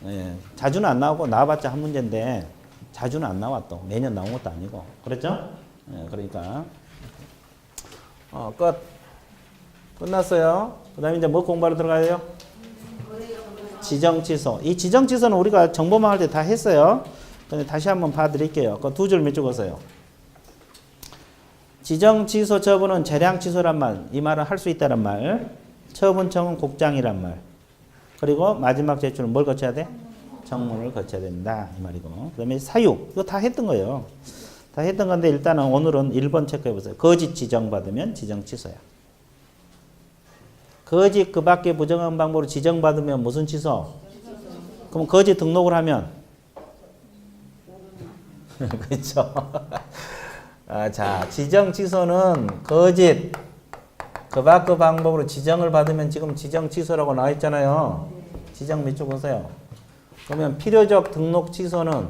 예, 자주는 안 나오고 나와봤자 한 문제인데 자주는 안 나와 또. 매년 나온 것도 아니고. 그렇죠? 예, 그러니까 끝. 끝났어요. 그 다음에 이제 뭐 공부하러 들어가요? 지정 취소. 이 지정 취소는 우리가 정보망 할 때 다 했어요. 근데 다시 한번 봐드릴게요. 그 두 줄 몇 줄 적었어요. 지정 취소 처분은 재량 취소란 말. 이 말은 할 수 있다란 말. 처분청은 국장이란 말. 그리고 마지막 제출은 뭘 거쳐야 돼? 청문을 거쳐야 된다. 이 말이고. 그 다음에 사유. 이거 다 했던 거예요. 다 했던 건데 일단은 오늘은 1번 체크해 보세요. 거짓 지정받으면 지정 취소야. 거짓 그 밖에 부정한 방법으로 지정받으면 무슨 취소? 그럼 거짓 등록을 하면 그렇죠. 자, 지정 취소는 거짓 그 밖의 방법으로 지정을 받으면 지금 지정 취소라고 나와 있잖아요. 지정 몇 줄 보세요. 그러면 필요적 등록 취소는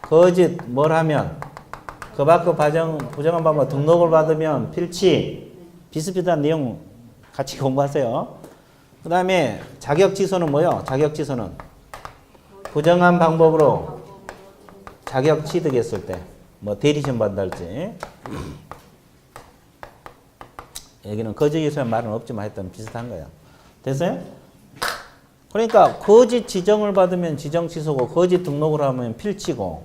거짓 뭘 하면 그 밖의 부정한 방법으로 등록을 받으면 필치 비슷비슷한 내용 같이 공부하세요. 그 다음에 자격 취소는 뭐요? 자격 취소는 부정한 방법으로 자격 취득했을 때 뭐 대리시험 받는달지 여기는 거짓 취소란 말은 없지만 하여튼 비슷한 거예요. 됐어요? 그러니까 거짓 지정을 받으면 지정 취소고 거짓 등록을 하면 필치고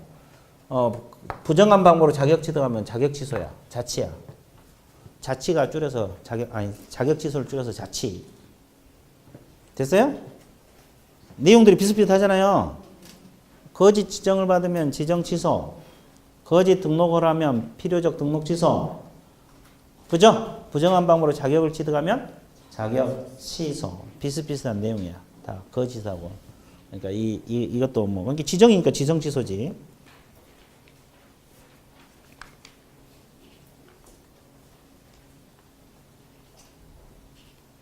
부정한 방법으로 자격 취득하면 자격 취소야. 자치야. 자치가 줄여서 자격 취소를 줄여서 자치. 됐어요? 내용들이 비슷비슷하잖아요. 거짓 지정을 받으면 지정 취소. 거짓 등록을 하면 필요적 등록 취소. 그죠? 부정한 방법으로 자격을 취득하면 자격 취소. 비슷비슷한 내용이야. 다 거짓하고. 그러니까 이것도 뭐 그러니까 지정이니까 지정 취소지.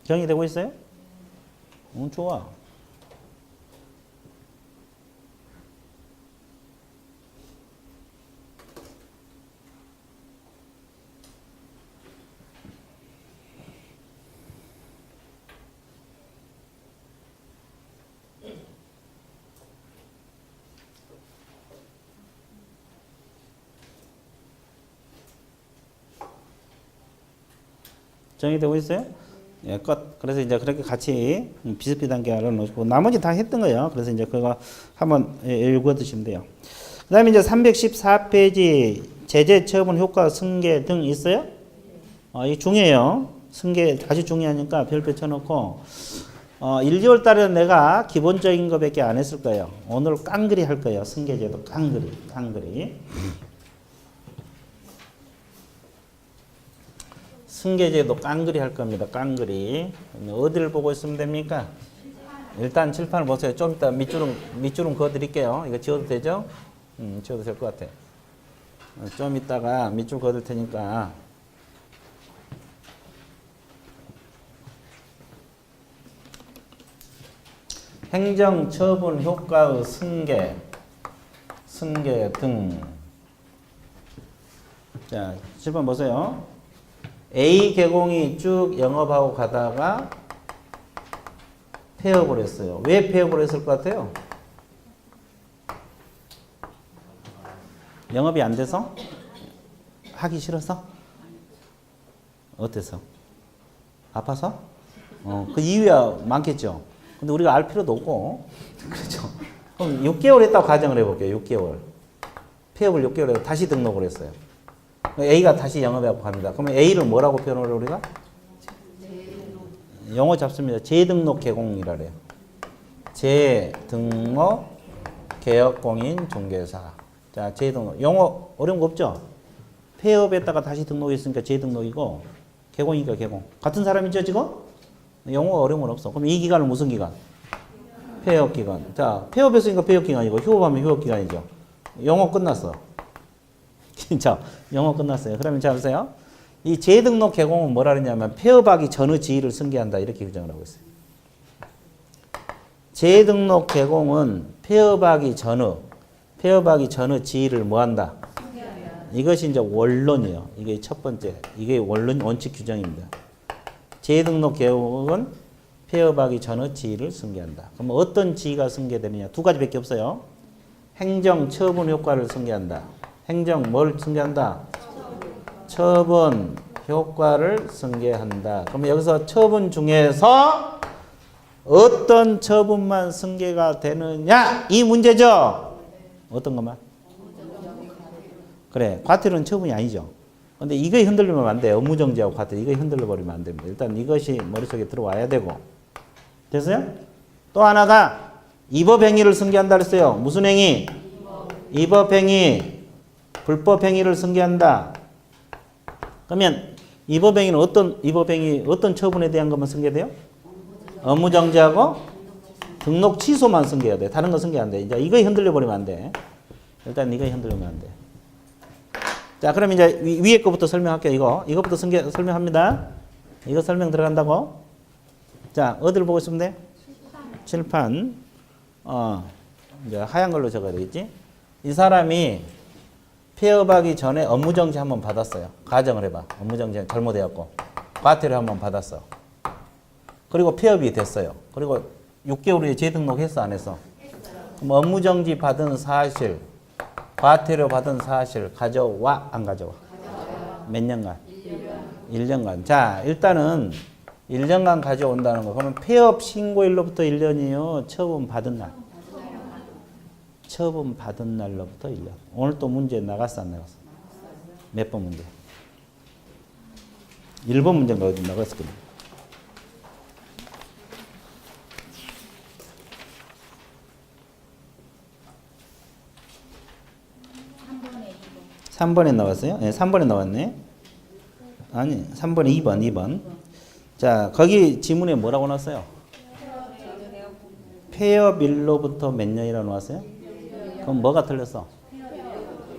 정리되고 있어요? 좋아. 정리되고 있어요? 예, 끝. 그래서 이제 그렇게 같이 비슷비슷한 게 알아놓고 나머지 다 했던 거예요. 그래서 이제 그거 한번 읽어 두시면 돼요. 그 다음에 이제 314페이지 제재 처분 효과 승계 등 있어요? 이 중요해요. 승계 아주 중요하니까 별표 쳐놓고 1, 2월 달에는 내가 기본적인 거밖에 안 했을 거예요. 오늘 깡그리 할 거예요. 승계제도 깡그리. 승계제도 깡그리 할 겁니다. 깡그리. 어디를 보고 있으면 됩니까? 일단 칠판을 보세요. 좀 이따 밑줄은 그어 드릴게요. 이거 지워도 되죠? 지워도 될 것 같아. 좀 이따가 밑줄 그어 드릴 테니까. 행정처분 효과의 승계 등. 자, 칠판 보세요. A 개공이 쭉 영업하고 가다가 폐업을 했어요. 왜 폐업을 했을 것 같아요? 영업이 안 돼서? 하기 싫어서? 어때서? 아파서? 그 이유야 많겠죠. 근데 우리가 알 필요도 없고. 그렇죠. 그럼 6개월 했다고 가정을 해볼게요. 6개월. 폐업을 6개월 해서 다시 등록을 했어요. A가 다시 영업하고 갑니다. 그러면 A를 뭐라고 표현을 해요, 우리가? 영어 잡습니다. 재등록 개공이라 그래요. 재등록 개업공인 중개사. 자, 재등록. 영어 어려운 거 없죠? 폐업했다가 다시 등록했으니까 재등록이고 개공이니까 개공. 같은 사람이죠, 지금? 영어 어려운 건 없어. 그럼 이 기간은 무슨 기간? 폐업 기간. 자, 폐업했으니까 폐업 기간이고 휴업하면 휴업 기간이죠. 영어 끝났어. 진짜 영어 끝났어요. 그러면 자 보세요. 이 재등록 개공은 뭐라 그러냐면 폐업하기 전의 지위를 승계한다 이렇게 규정을 하고 있어요. 재등록 개공은 폐업하기 전의 지위를 뭐한다? 이것이 이제 원론이에요. 이게 첫 번째. 이게 원론 원칙 규정입니다. 재등록 개공은 폐업하기 전의 지위를 승계한다. 그럼 어떤 지위가 승계되느냐? 두 가지밖에 없어요. 행정 처분 효과를 승계한다. 행정 뭘 승계한다? 처분 효과를 승계한다. 그럼 여기서 처분 중에서 어떤 처분만 승계가 되느냐? 이 문제죠? 어떤 것만? 그래, 과태료는 처분이 아니죠. 근데 이거 흔들리면 안 돼. 업무정지하고 과태료 이거 흔들려 버리면 안 됩니다. 일단 이것이 머릿속에 들어와야 되고. 됐어요? 또 하나가 위법행위를 승계한다 그랬어요. 무슨 행위? 위법행위. 불법행위를 승계한다. 그러면 위법행위는 어떤 처분에 대한 것만 승계돼요? 업무정지하고 등록 취소만 승계해야 돼. 다른 거 승계 안 돼. 이제 이거에 흔들려 버리면 안 돼. 일단 이거에 흔들리면 안 돼. 자, 그럼 이제 위에 거부터 설명할게요. 이거부터 설명합니다. 이거 설명 들어간다고. 자, 어디를 보고 있으면 돼? 칠판. 이제 하얀 걸로 적어야 되겠지? 이 사람이 폐업하기 전에 업무정지 한번 받았어요. 가정을 해봐. 업무정지 잘못해갖고. 과태료 한번 받았어. 그리고 폐업이 됐어요. 그리고 6개월 후에 재등록했어, 안 했어? 그럼 업무정지 받은 사실, 과태료 받은 사실 가져와, 안 가져와? 몇 년간? 1년간. 자, 일단은 1년간 가져온다는 거. 그러면 폐업 신고일로부터 1년이요. 처분 받은 날. 처분 받은 날로부터 1년. 오늘 또 문제 나갔어, 안 나갔어? 몇 번 문제? 1번 문제인가 어디 나갔을 거예요. 3번에 나왔어요? 네, 3번에 나왔네. 아니, 3번에 2번. 자, 거기 지문에 뭐라고 나왔어요? 폐업일로부터 몇 년이라고 나왔어요? 그럼 뭐가 틀렸어?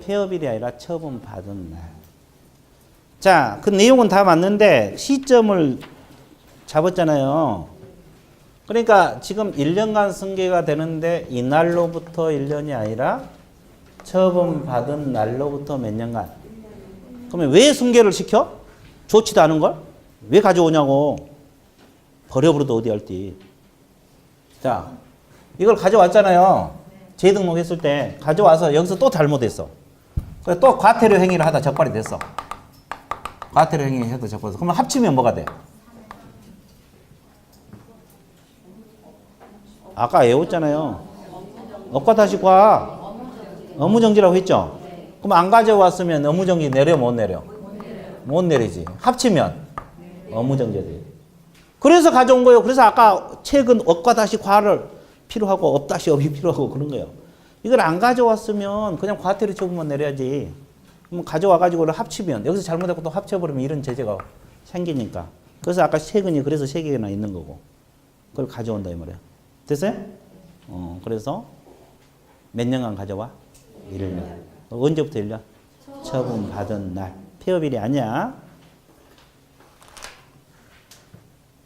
폐업일이 아니라 처분 받은 날. 자, 그 내용은 다 맞는데 시점을 잡았잖아요. 그러니까 지금 1년간 승계가 되는데 이날로부터 1년이 아니라 처분 받은 날로부터 몇 년간. 그러면 왜 승계를 시켜? 좋지도 않은 걸? 왜 가져오냐고. 버려버려도 어디 할지. 자, 이걸 가져왔잖아요. 재등록했을 때 가져와서 여기서 또 잘못했어. 그래서 또 과태료 행위를 하다 적발이 됐어. 과태료 행위를 하다 적발이 됐어. 그러면 합치면 뭐가 돼? 아까 외웠잖아요. 업과 다시 과. 업무정지라고 했죠? 그럼 안 가져왔으면 업무정지 내려 못 내려? 못 내리지. 합치면 업무정지가 돼요. 그래서 가져온 거예요. 그래서 아까 책은 업과 다시 과를 필요하고 업 다시 업이 필요하고 그런 거예요. 이걸 안 가져왔으면 그냥 과태료 처분만 내려야지. 그럼 가져와가지고 합치면 여기서 잘못하고 또 합쳐버리면 이런 제재가 생기니까. 그래서 아까 세근이 그래서 3개나 있는 거고. 그걸 가져온다 이 말이야. 됐어요? 그래서 몇 년간 가져와? 1년. 언제부터 1년? 처분 받은 날. 폐업일이 아니야.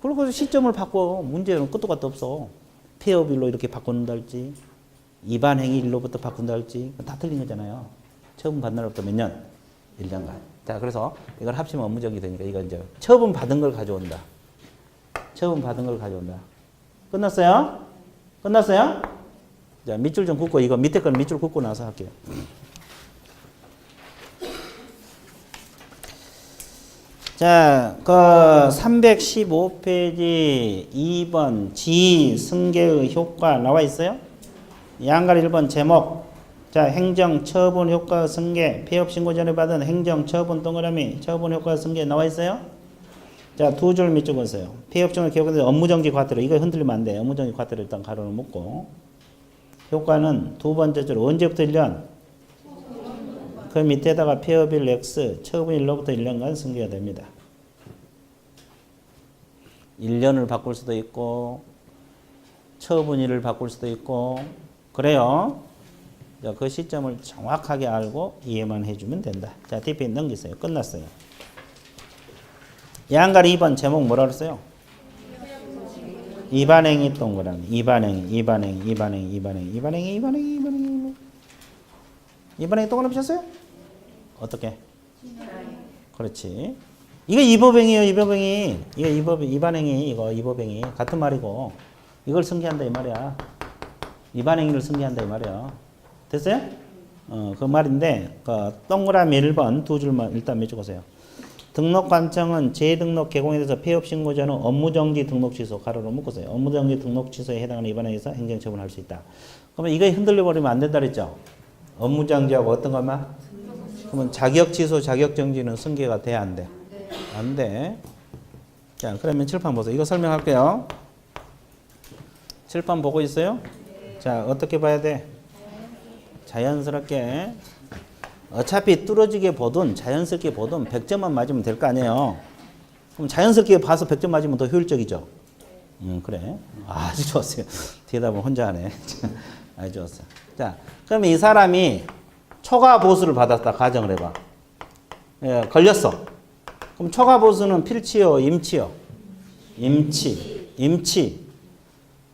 그리고 시점을 바꿔. 문제는 끝도 끝도 없어. 폐업일로 이렇게 바꾼다 할지, 위반행위일로부터 바꾼다 할지, 다 틀린 거잖아요. 처분 받은 날부터 몇 년? 1년간. 자, 그래서 이걸 합치면 업무정지 되니까 이거 이제 처분 받은 걸 가져온다. 처분 받은 걸 가져온다. 끝났어요? 끝났어요? 자, 밑줄 좀 긋고, 이거 밑에 건 밑줄 긋고 나서 할게요. 자, 그 315페이지 2번 지 승계의 효과 나와 있어요? 양갈 1번 제목. 자, 행정 처분 효과 승계. 폐업 신고 전에 받은 행정 처분 동그라미 처분 효과 승계 나와 있어요? 자, 두 줄 밑 적으세요. 폐업증을 기억하는데 업무정지 과태료. 이거 흔들리면 안 돼. 업무정지 과태료 일단 가로를 묶고. 효과는 두 번째 줄 언제부터 1년? 그 밑에다가 폐업일 X, 처분일로부터 1년간 승계가 됩니다. 1년을 바꿀 수도 있고 처분일을 바꿀 수도 있고 그래요. 자, 그 시점을 정확하게 알고 이해만 해주면 된다. 자, DP 넘기세요. 끝났어요. 양가리 2번 제목 뭐라 그랬어요? 이반행이 동그라미. 이반행이 동그라미 쳤어요? 어떻게? 그렇지. 이거 이법행이에요, 이법행이. 이거 이반행이, 이거 이법행이. 같은 말이고. 이걸 승계한다, 이 말이야. 이반행이를 승계한다, 이 말이야. 됐어요? 그 말인데, 그 동그라미 1번 두 줄만 일단 맺어보세요. 등록관청은 재등록 개공에 대해서 폐업 신고 전후 업무정지 등록 취소 가로로 묶으세요. 업무정지 등록 취소에 해당하는 위반행위에서 행정처분할 수 있다. 그러면 이거 흔들려 버리면 안 된다 그랬죠? 업무정지하고 어떤 것만? 그러면 자격 취소, 자격 정지는 승계가 돼, 안 돼? 안 돼. 자, 그러면 칠판 보세요. 이거 설명할게요. 칠판 보고 있어요? 자, 어떻게 봐야 돼? 자연스럽게. 어차피 뚫어지게 보든 자연스럽게 보든 100점만 맞으면 될 거 아니에요. 그럼 자연스럽게 봐서 100점 맞으면 더 효율적이죠. 그래. 아주 좋았어요. 대답을 혼자 하네. 아주 좋았어요. 자, 그럼 이 사람이 초과 보수를 받았다. 가정을 해봐. 예, 걸렸어. 그럼 초과 보수는 필치요, 임치요? 임치.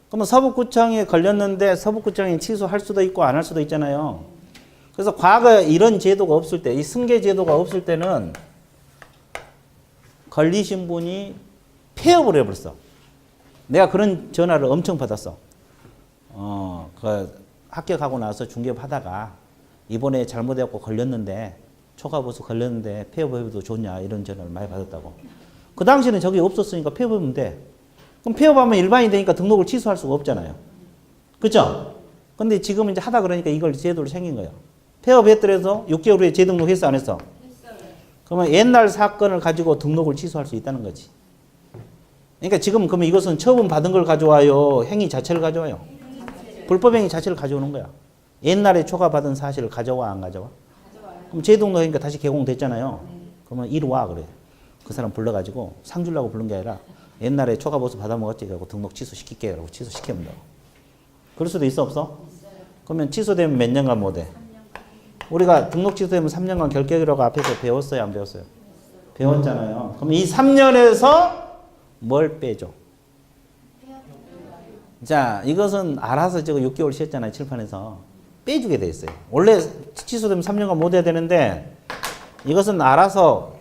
그러면 서북구청에 걸렸는데 서북구청이 취소할 수도 있고 안 할 수도 있잖아요. 그래서 과거에 이런 제도가 없을 때, 이 승계 제도가 없을 때는 걸리신 분이 폐업을 해버렸어. 내가 그런 전화를 엄청 받았어. 합격하고 나서 중개하다가 이번에 잘못해갖고 걸렸는데, 초과보수 걸렸는데 폐업해도 좋냐, 이런 전화를 많이 받았다고. 그 당시에는 저게 없었으니까 폐업하면 돼. 그럼 폐업하면 일반이 되니까 등록을 취소할 수가 없잖아요. 그죠? 근데 지금 이제 하다 그러니까 이걸 제도를 생긴 거예요. 폐업했더라도 6개월 후에 재등록했어, 안 했어? 했어요. 그러면 옛날 사건을 가지고 등록을 취소할 수 있다는 거지. 그러니까 지금 그러면 이것은 처분 받은 걸 가져와요? 행위 자체를 가져와요? 불법행위 자체를 가져오는 거야. 옛날에 초과받은 사실을 가져와, 안 가져와? 가져와요. 그럼 재등록하니까 다시 개공됐잖아요. 그러면 이리 와, 그래. 그 사람 불러가지고 상 주려고 부른 게 아니라 옛날에 초과보수 받아먹었지, 그러고 등록 취소시킬게, 그러고 취소시키면 된다고. 그럴 수도 있어, 없어? 있어요. 그러면 취소되면 몇 년간 못해? 우리가 등록 취소되면 3년간 결격이라고 앞에서 배웠어요, 안 배웠어요? 배웠잖아요. 그럼 이 3년에서 뭘 빼줘? 자, 이것은 알아서 지금 6개월 쉬었잖아요, 칠판에서. 빼주게 돼 있어요. 원래 취소되면 3년간 못 해야 되는데 이것은 알아서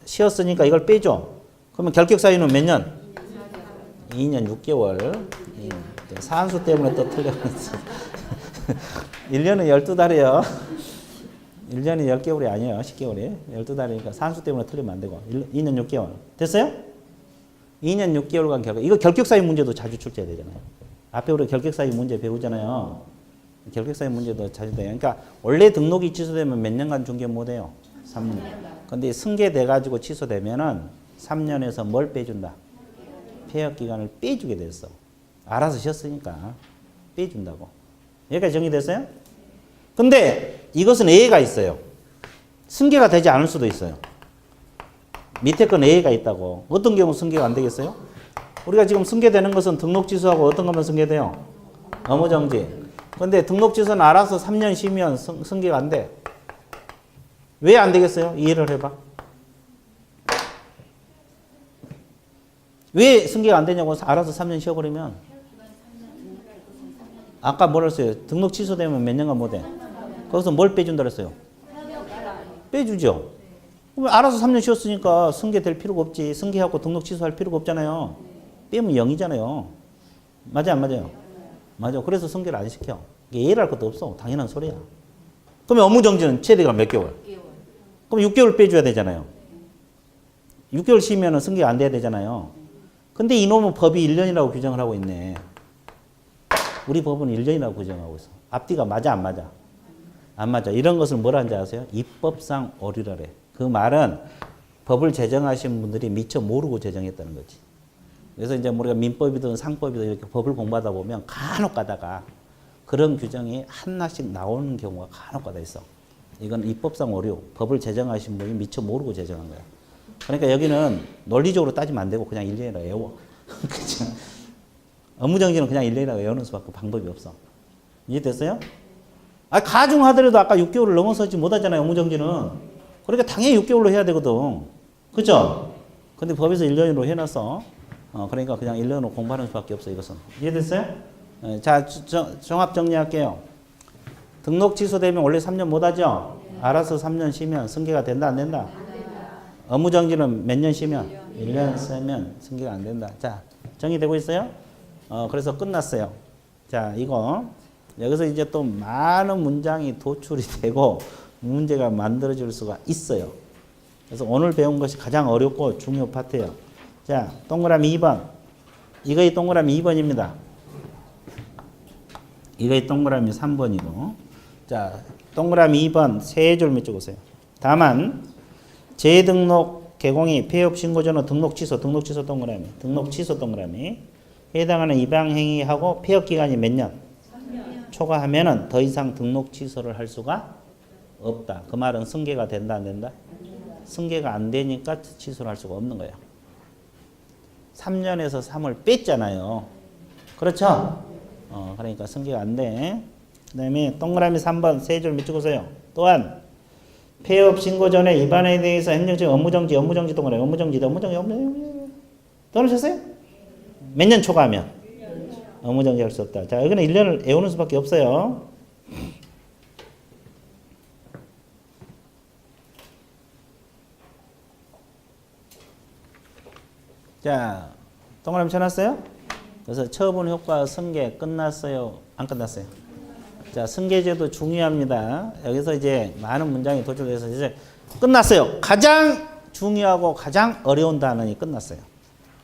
쉬었으니까 이걸 빼줘. 그러면 결격 사유는 몇 년? 2년 6개월. 산수 때문에 또 틀렸어. 1년은 12달이에요. 1년이 10개월이 아니에요. 10개월이. 12달이니까 산수 때문에 틀리면 안 되고. 2년 6개월. 됐어요? 2년 6개월간 결격. 이거 결격사유 문제도 자주 출제해야 되잖아요. 앞에 우리 결격사유 문제 배우잖아요. 결격사유 문제도 자주 돼요. 그러니까 원래 등록이 취소되면 몇 년간 중개 못 해요? 3년. 근데 승계돼가지고 취소되면은 3년에서 뭘 빼준다? 폐업 기간을 빼주게 됐어. 알아서 쉬었으니까 빼준다고. 여기까지 정리됐어요? 근데 이것은 예외가 있어요. 승계가 되지 않을 수도 있어요. 밑에 건 예외가 있다고. 어떤 경우 승계가 안 되겠어요? 우리가 지금 승계되는 것은 등록 취소하고 어떤 거면 승계돼요? 업무정지. 근데 등록 취소는 알아서 3년 쉬면 승계가 안 돼. 왜 안 되겠어요? 이해를 해봐. 왜 승계가 안 되냐고 알아서 3년 쉬어버리면. 아까 뭐라 했어요? 등록 취소되면 몇 년간 못 해? 거기서 뭘 빼준다 그랬어요? 빼주죠. 그럼 알아서 3년 쉬었으니까 승계될 필요가 없지. 승계하고 등록 취소할 필요가 없잖아요. 빼면 0이잖아요. 맞아요, 안 맞아요? 맞아. 그래서 승계를 안 시켜. 이게 예를 할 것도 없어. 당연한 소리야. 그러면 업무정지는 최대가 몇 개월? 그럼 6개월 빼줘야 되잖아요. 6개월 쉬면 승계가 안 돼야 되잖아요. 근데 이놈은 법이 1년이라고 규정을 하고 있네. 우리 법은 1년이라고 규정하고 있어. 앞뒤가 맞아, 안 맞아? 안 맞아. 이런 것을 뭐라 하는지 아세요? 입법상 오류라래. 그 말은 법을 제정하신 분들이 미처 모르고 제정했다는 거지. 그래서 이제 우리가 민법이든 상법이든 이렇게 법을 공부하다 보면 간혹 가다가 그런 규정이 하나씩 나오는 경우가 간혹 가다 있어. 이건 입법상 오류, 법을 제정하신 분이 미처 모르고 제정한 거야. 그러니까 여기는 논리적으로 따지면 안 되고 그냥 일련이라 외워. 그죠? 업무정지는 그냥 일련이라 외우는 수밖에 방법이 없어. 이해됐어요? 아, 가중하더라도 아까 6개월을 넘어서지 못하잖아요, 업무정지는. 그러니까 당연히 6개월로 해야 되거든. 그죠? 근데 법에서 1년으로 해놨어. 그러니까 그냥 1년으로 공부하는 수밖에 없어, 이것은. 이해됐어요? 자, 종합 정리할게요. 등록 취소되면 원래 3년 못하죠? 알아서 3년 쉬면 승계가 된다, 안 된다? 업무정지는 몇 년 쉬면? 1년 쓰면 승계가 안 된다. 자, 정리되고 있어요? 그래서 끝났어요. 자, 이거. 여기서 이제 또 많은 문장이 도출이 되고 문제가 만들어질 수가 있어요. 그래서 오늘 배운 것이 가장 어렵고 중요 파트예요. 자, 동그라미 2번. 이거의 동그라미 2번입니다. 이거의 동그라미 3번이고. 자, 동그라미 2번 세 줄 밑줄보세요. 다만 재등록 개공이 폐업 신고 전후 등록 취소 동그라미. 등록 취소 동그라미. 해당하는 입양 행위하고 폐업 기간이 몇 년? 3년. 초과하면은 더 이상 등록 취소를 할 수가 없다. 그 말은 승계가 된다, 안 된다? 승계가 안 되니까 취소를 할 수가 없는 거예요. 3년에서 3을 뺐잖아요. 그렇죠? 그러니까 승계가 안 돼. 그 다음에 동그라미 3번 세 줄 밑줄 그으세요. 또한 폐업 신고 전에 입안에 대해서 행정적 업무정지 동그라미 업무정지 떠나셨어요? 몇 년 초과하면? 업무정지 할 수 없다. 자, 여기는 1년을 애우는 수밖에 없어요. 자, 동그라미 쳐놨어요? 그래서 처분 효과 승계 끝났어요? 안 끝났어요? 자, 승계제도 중요합니다. 여기서 이제 많은 문장이 도출돼서 이제 끝났어요. 가장 중요하고 가장 어려운 단원이 끝났어요.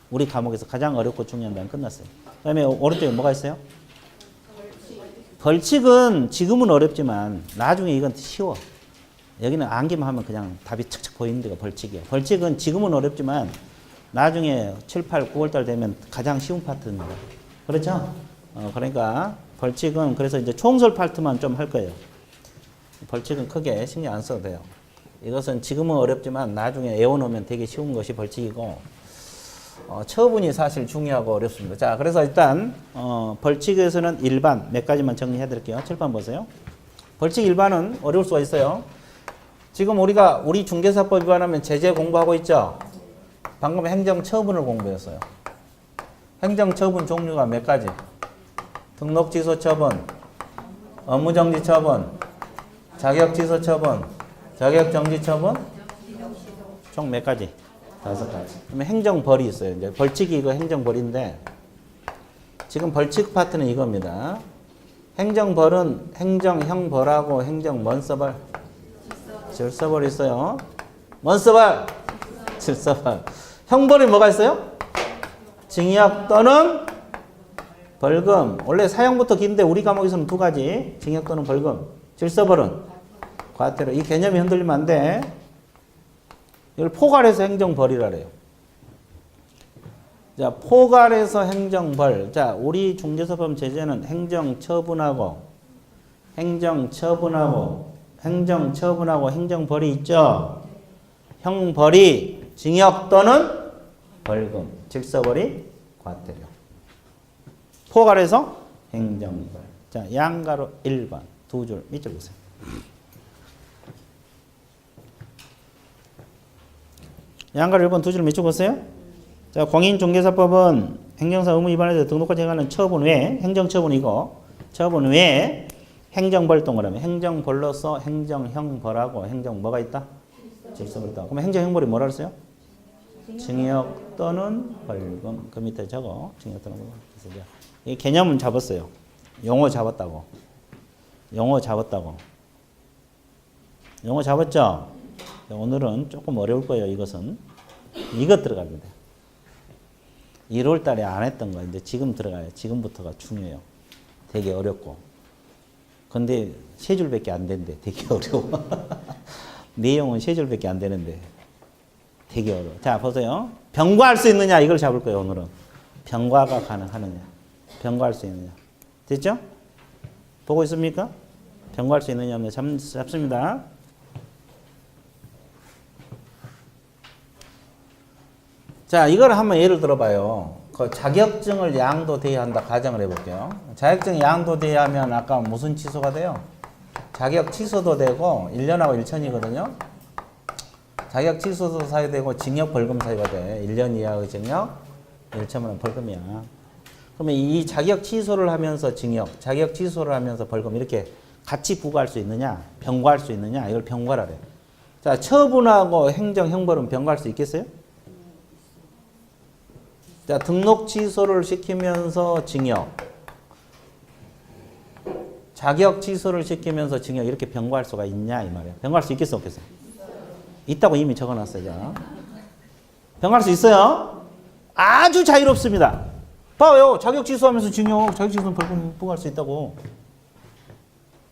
우리 과목에서 가장 어렵고 중요한 단원 끝났어요. 그 다음에 오른쪽에 뭐가 있어요? 벌칙은 지금은 어렵지만 나중에 이건 쉬워. 여기는 암기만 하면 그냥 답이 척척 보이는 데가 벌칙이에요. 벌칙은 지금은 어렵지만 나중에 7, 8, 9월달 되면 가장 쉬운 파트입니다. 그렇죠? 그러니까 벌칙은 그래서 이제 총설 파트만 좀 할 거예요. 벌칙은 크게 신경 안 써도 돼요. 이것은 지금은 어렵지만 나중에 외워놓으면 되게 쉬운 것이 벌칙이고 처분이 사실 중요하고 어렵습니다. 자, 그래서 일단 벌칙에서는 일반 몇 가지만 정리해 드릴게요. 7번 보세요. 벌칙 일반은 어려울 수가 있어요. 지금 우리 중개사법 위반하면 제재 공부하고 있죠? 방금 행정처분을 공부했어요. 행정처분 종류가 몇 가지? 등록취소처분, 업무정지처분, 자격취소처분, 자격정지처분, 총 몇 가지? 5가지. 그러면 행정벌이 있어요. 이제 벌칙이 이거 행정벌인데 지금 벌칙 파트는 이겁니다. 행정벌은 행정형벌하고 행정먼서벌, 질서벌이 있어요. 먼서벌, 질서벌. 형벌이 뭐가 있어요? 징역 또는 벌금. 원래 사형부터 긴데 우리 과목에서는 2가지. 징역 또는 벌금. 질서벌은 과태료. 이 개념이 흔들리면 안 돼. 이걸 포괄해서 행정벌이라 그래요. 자, 포괄해서 행정벌. 자, 우리 중개사법 제재는 행정처분하고 행정벌이 있죠. 형벌이 징역 또는 벌금, 질서벌이 과태료. 포괄해서 행정벌. 자, 양가로 1번 두 줄 밑줄 보세요. 양가로 1번 두 줄 밑줄 보세요. 자, 공인중개사법은 행정사 의무 위반에 대해 등록과 제거하는 처분 외에 행정처분이고 처분 외에 행정벌 동그라미 행정벌로서 행정형벌하고 행정 뭐가 있다? 질서벌 있다. 그럼 행정형벌이 뭐라 그랬어요? 징역 또는 벌금. 그 밑에 적어. 징역 또는 벌금. 그래서 이제 이 개념은 잡았어요. 용어 잡았다고. 용어 잡았죠? 오늘은 조금 어려울 거예요. 이것은. 이것 들어갑니다. 1월 달에 안 했던 거 이제 지금 들어가요. 지금부터가 중요해요. 되게 어렵고. 근데 3줄밖에 안 된대. 되게 어려워. 내용은 3줄밖에 안 되는데 되게 어려워. 자, 보세요. 병과할 수 있느냐 이걸 잡을 거예요, 오늘은. 병과가 가능하느냐. 병과할 수 있느냐. 됐죠? 보고 있습니까? 병과할 수 있느냐 없느냐 잡습니다. 자, 이걸 한번 예를 들어봐요. 그 자격증을 양도돼야 한다 가정을 해볼게요. 자격증 양도돼야 하면 아까 무슨 취소가 돼요? 자격 취소도 되고 1년하고 1천이거든요. 자격 취소도 사야 되고 징역 벌금 사유가 돼. 1년 이하의 징역 1천만 원 벌금이야. 그러면 이 자격 취소를 하면서 징역, 자격 취소를 하면서 벌금 이렇게 같이 부과할 수 있느냐, 병과할 수 있느냐, 이걸 병과라 그래. 자, 처분하고 행정 형벌은 병과할 수 있겠어요? 자, 등록 취소를 시키면서 징역, 자격 취소를 시키면서 징역 이렇게 병과할 수가 있냐 이 말이야. 병과할 수 있겠어 없겠어? 있다고 이미 적어놨어요. 자. 병과할 수 있어요? 아주 자유롭습니다. 봐요. 자격 취소하면서 징역, 자격 취소는 벌금 부과할 수 있다고.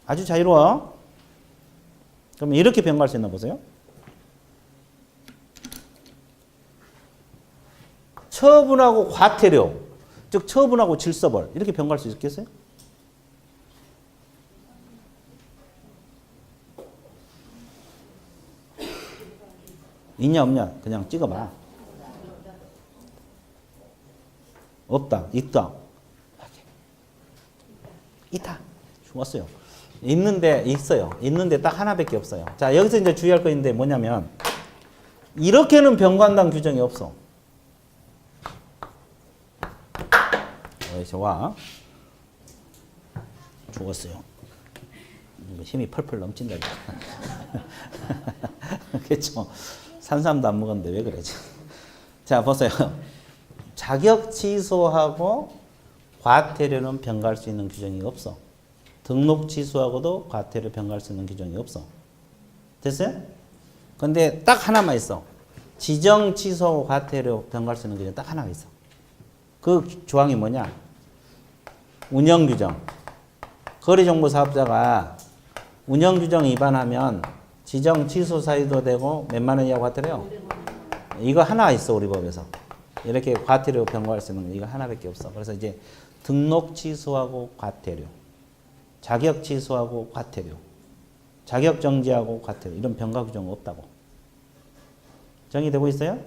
아주 자유로워. 그럼 이렇게 병과할 수 있나 보세요. 처분하고 과태료, 즉 처분하고 질서벌 이렇게 병과할 수 있겠어요? 있냐 없냐 그냥 찍어봐. 없다, 있다, 있다. 죽었어요. 있는데 있어요. 있는데 딱 하나밖에 없어요. 자, 여기서 이제 주의할 거 있는데 뭐냐면 이렇게는 병관당 규정이 없어. 좋아. 죽었어요. 힘이 펄펄 넘친다. 그렇죠. 산삼도 안 먹었는데 왜 그러지? 자, 보세요. 자격 취소하고 과태료는 병가할 수 있는 규정이 없어. 등록 취소하고도 과태료 병가할 수 있는 규정이 없어. 됐어요? 근데 딱 하나만 있어. 지정 취소 과태료 병가할 수 있는 규정이 딱 하나가 있어. 그 조항이 뭐냐? 운영규정. 거리정보사업자가 운영규정 위반하면 지정 취소 사유도 되고 몇만 원 이하 과태료? 이거 하나 있어 우리 법에서. 이렇게 과태료 병과할 수 있는 거 이거 하나밖에 없어. 그래서 이제 등록 취소하고 과태료, 자격 취소하고 과태료, 자격 정지하고 과태료 이런 병과 규정은 없다고. 정의되고 있어요?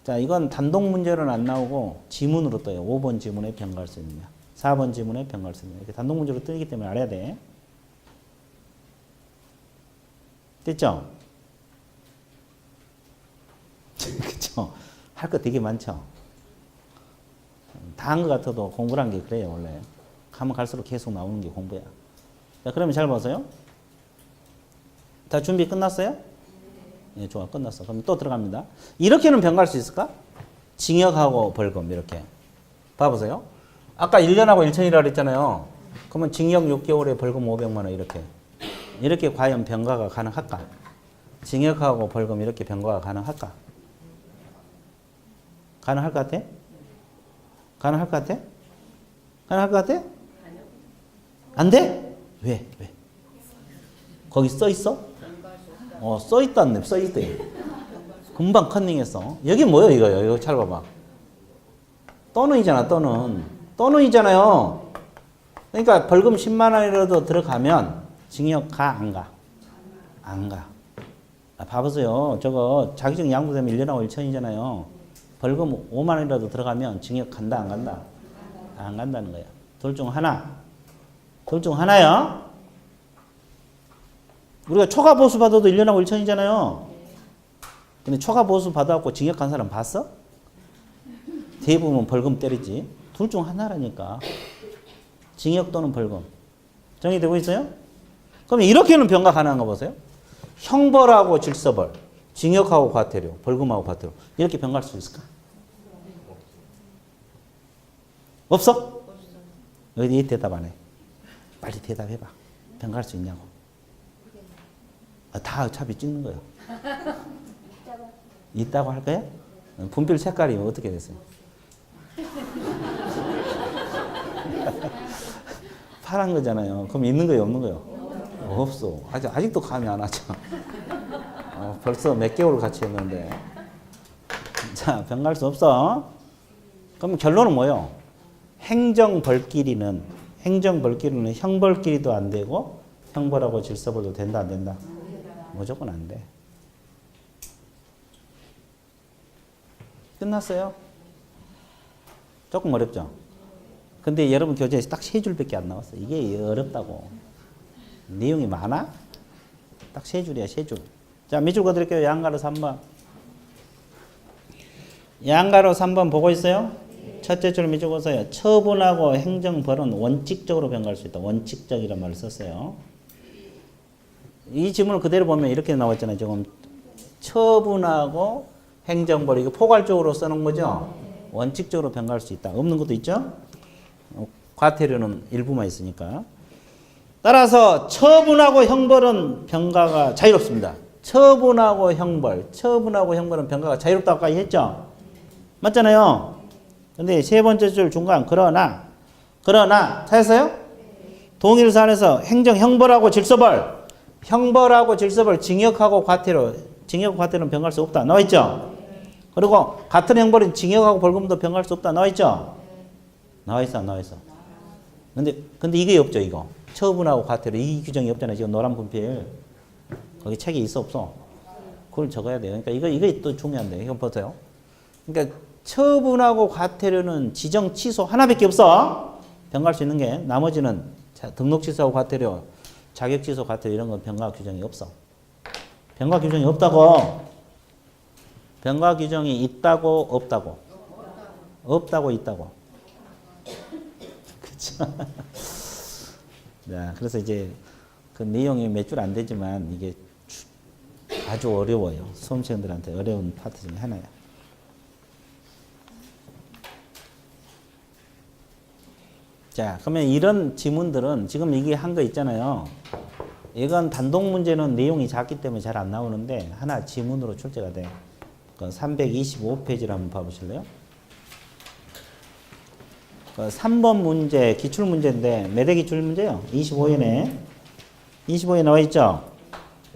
자, 이건 단독 문제로는 안 나오고 지문으로 떠요. 5번 지문에 병과할 수 있느냐, 4번 지문에 병과할 수 있느냐. 이렇게 단독 문제로 뜨기 때문에 알아야 돼. 됐죠? 그쵸? 할 거 되게 많죠? 다 한 것 같아도 공부란 게 그래요, 원래. 가면 갈수록 계속 나오는 게 공부야. 자, 그러면 잘 보세요. 다 준비 끝났어요? 예, 좋아. 끝났어. 그럼 또 들어갑니다. 이렇게는 병과할 수 있을까? 징역하고 벌금, 이렇게. 봐보세요. 아까 1년하고 1천이라고 그랬잖아요. 그러면 징역 6개월에 벌금 500만 원, 이렇게. 이렇게 과연 병과가 가능할까? 징역하고 벌금 이렇게 병과가 가능할까? 가능할 것 같아? 가능할 것 같아? 가능할 것 같아? 안 돼? 왜? 왜? 거기 써 있어? 써 있다네. 써 있대. 금방 컨닝했어. 여기 뭐예요, 이거요? 이거 잘 봐봐. 또는이잖아, 또는. 또는이잖아요. 그러니까 벌금 10만 원이라도 들어가면 징역 가, 안 가? 안 가. 아, 봐보세요. 저거 자격증 양도되면 1년하고 1천이잖아요. 벌금 5만 원이라도 들어가면 징역 간다, 안 간다? 안 간다는 거야. 둘 중 하나. 둘 중 하나야. 우리가 초과 보수 받아도 1년하고 1천이잖아요. 근데 초과 보수 받아갖고 징역 간 사람 봤어? 대부분 벌금 때리지. 둘 중 하나라니까. 징역 또는 벌금. 정의되고 있어요? 그럼 이렇게는 병과 가능한 거 보세요. 형벌하고 질서벌, 징역하고 과태료, 벌금하고 과태료. 이렇게 병과할 수 있을까? 없어? 여기 대답 안 해. 빨리 대답해봐. 병과할 수 있냐고. 다 어차피 찍는 거예요. 있다고 할 거야? 분필 색깔이 어떻게 됐어요? 파란 거잖아요. 그럼 있는 거예요, 없는 거예요? 없어. 아직도 감이 안 왔죠. 벌써 몇 개월 같이 했는데. 자, 변갈 수 없어. 그럼 결론은 뭐예요? 행정벌끼리는 형벌끼리도 안 되고 형벌하고 질서벌도 된다 안 된다? 무조건 안 돼. 끝났어요. 조금 어렵죠? 근데 여러분 교재에 딱 3줄밖에 안 나왔어. 이게 어렵다고. 내용이 많아? 딱 3줄이야, 3줄. 자, 몇 줄 거드릴게요. 양가로 3번. 양가로 3번 보고 있어요? 첫째 줄 밑줄 보세요. 처분하고 행정벌은 원칙적으로 변경할 수 있다. 원칙적이란 말을 썼어요. 이 지문을 그대로 보면 이렇게 나왔잖아요. 지금 처분하고 행정벌, 이거 포괄적으로 써놓은 거죠? 원칙적으로 변경할 수 있다. 없는 것도 있죠? 과태료는 일부만 있으니까. 따라서 처분하고 형벌은 변가가 자유롭습니다. 처분하고 형벌은 변가가 자유롭다고까지 했죠? 맞잖아요? 근데 세 번째 줄 중간 그러나 찾았어요? 동일사안에서 행정 형벌하고 질서벌, 징역하고 과태료는 변경할 수 없다. 나와 있죠? 그리고 같은 형벌은 징역하고 벌금도 변경할 수 없다. 나와 있죠? 나와 있어. 근데 이게 없죠, 이거. 처분하고 과태료 이 규정이 없잖아요. 지금 노란 분필. 거기 책이 있어 없어? 그걸 적어야 돼요. 그러니까 이게 또 중요한데. 이거 보세요. 그러니까 처분하고 과태료는 지정 취소 하나밖에 없어. 변경할 수 있는 게. 나머지는 등록 취소하고 과태료, 자격 취소 과태료 이런 건 변경 규정이 없어. 변경 규정이 없다고. 변경 규정이 있다고 없다고. 없다고 있다고. 그쵸? 자, 그래서 이제 그 내용이 몇 줄 안 되지만 이게 아주 어려워요. 수험생들한테 어려운 파트 중에 하나야. 자, 그러면 이런 지문들은 지금 이게 한 거 있잖아요. 이건 단독 문제는 내용이 작기 때문에 잘 안 나오는데 하나 지문으로 출제가 돼. 325페이지를 한번 봐보실래요? 3번 문제 기출문제인데 몇 회 기출문제요? 25회네. 25회 나와 있죠?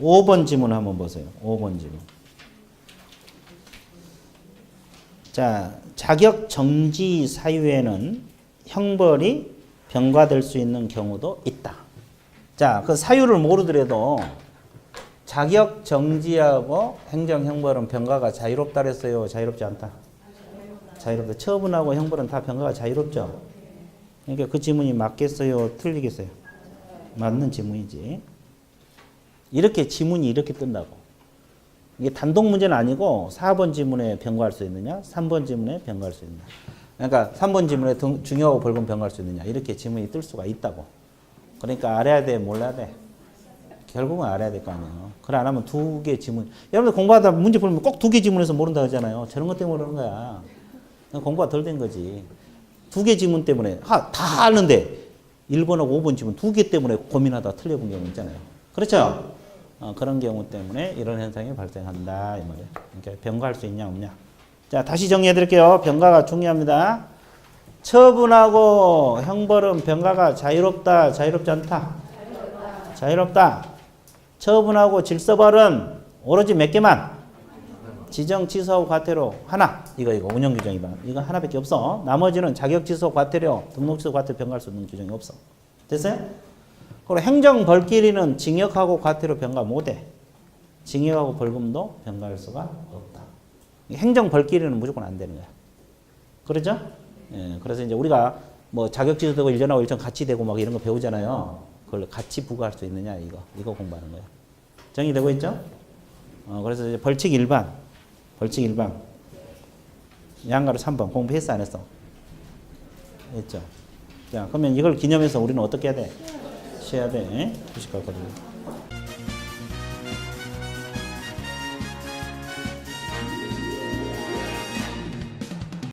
5번 지문 한번 보세요. 5번 지문. 자, 자격 정지 사유에는 형벌이 변가될 수 있는 경우도 있다. 자, 그 사유를 모르더라도 자격 정지하고 행정 형벌은 변가가 자유롭다 그랬어요. 자유롭지 않다. 자유롭다. 처분하고 형벌은 다 변가가 자유롭죠. 그러니까 그 지문이 맞겠어요? 틀리겠어요? 맞는 지문이지. 이렇게 지문이 이렇게 뜬다고. 이게 단독 문제는 아니고 4번 지문에 변가할 수 있느냐, 3번 지문에 변가할 수 있느냐. 그러니까 3번 지문에 중요하고 벌금 변가할 수 있느냐. 이렇게 지문이 뜰 수가 있다고. 그러니까 알아야 돼, 몰라야 돼? 결국은 알아야 될 거 아니에요. 그래 안 하면 2개 지문. 여러분들 공부하다 문제 풀면 꼭 2개 지문에서 모른다 하잖아요. 저런 것 때문에 그러는 거야. 공부가 덜 된 거지. 2개 지문 때문에 다 아는데 1번하고 5번 지문 2개 때문에 고민하다가 틀려본 경우 있잖아요. 그렇죠? 그런 경우 때문에 이런 현상이 발생한다 이 말이에요. 그러니까 변가할 수 있냐 없냐. 자, 다시 정리해 드릴게요. 변가가 중요합니다. 처분하고 형벌은 변가가 자유롭다, 자유롭지 않다? 자유롭다. 처분하고 질서벌은 오로지 몇 개만? 지정, 취소하고 과태료 하나. 이거 운영규정 위반. 이거 하나밖에 없어. 나머지는 자격 취소, 과태료, 등록 취소, 과태료 변가할 수 있는 규정이 없어. 됐어요? 그리고 행정벌끼리는 징역하고 과태료 변가 못해. 징역하고 벌금도 변가할 수가 없다. 행정벌끼리는 무조건 안 되는 거야. 그렇죠? 예, 그래서 이제 우리가 뭐 자격지도 되고 일전하고 일전 같이 되고 막 이런 거 배우잖아요. 그걸 같이 부과할 수 있느냐 이거 공부하는 거예요. 정리되고 있죠? 그래서 이제 벌칙 일반 양가로 3번 공부했어 안 했어? 했죠. 자, 그러면 이걸 기념해서 우리는 어떻게 해야 돼? 쉬어야 돼. 휴식 갈 거든요.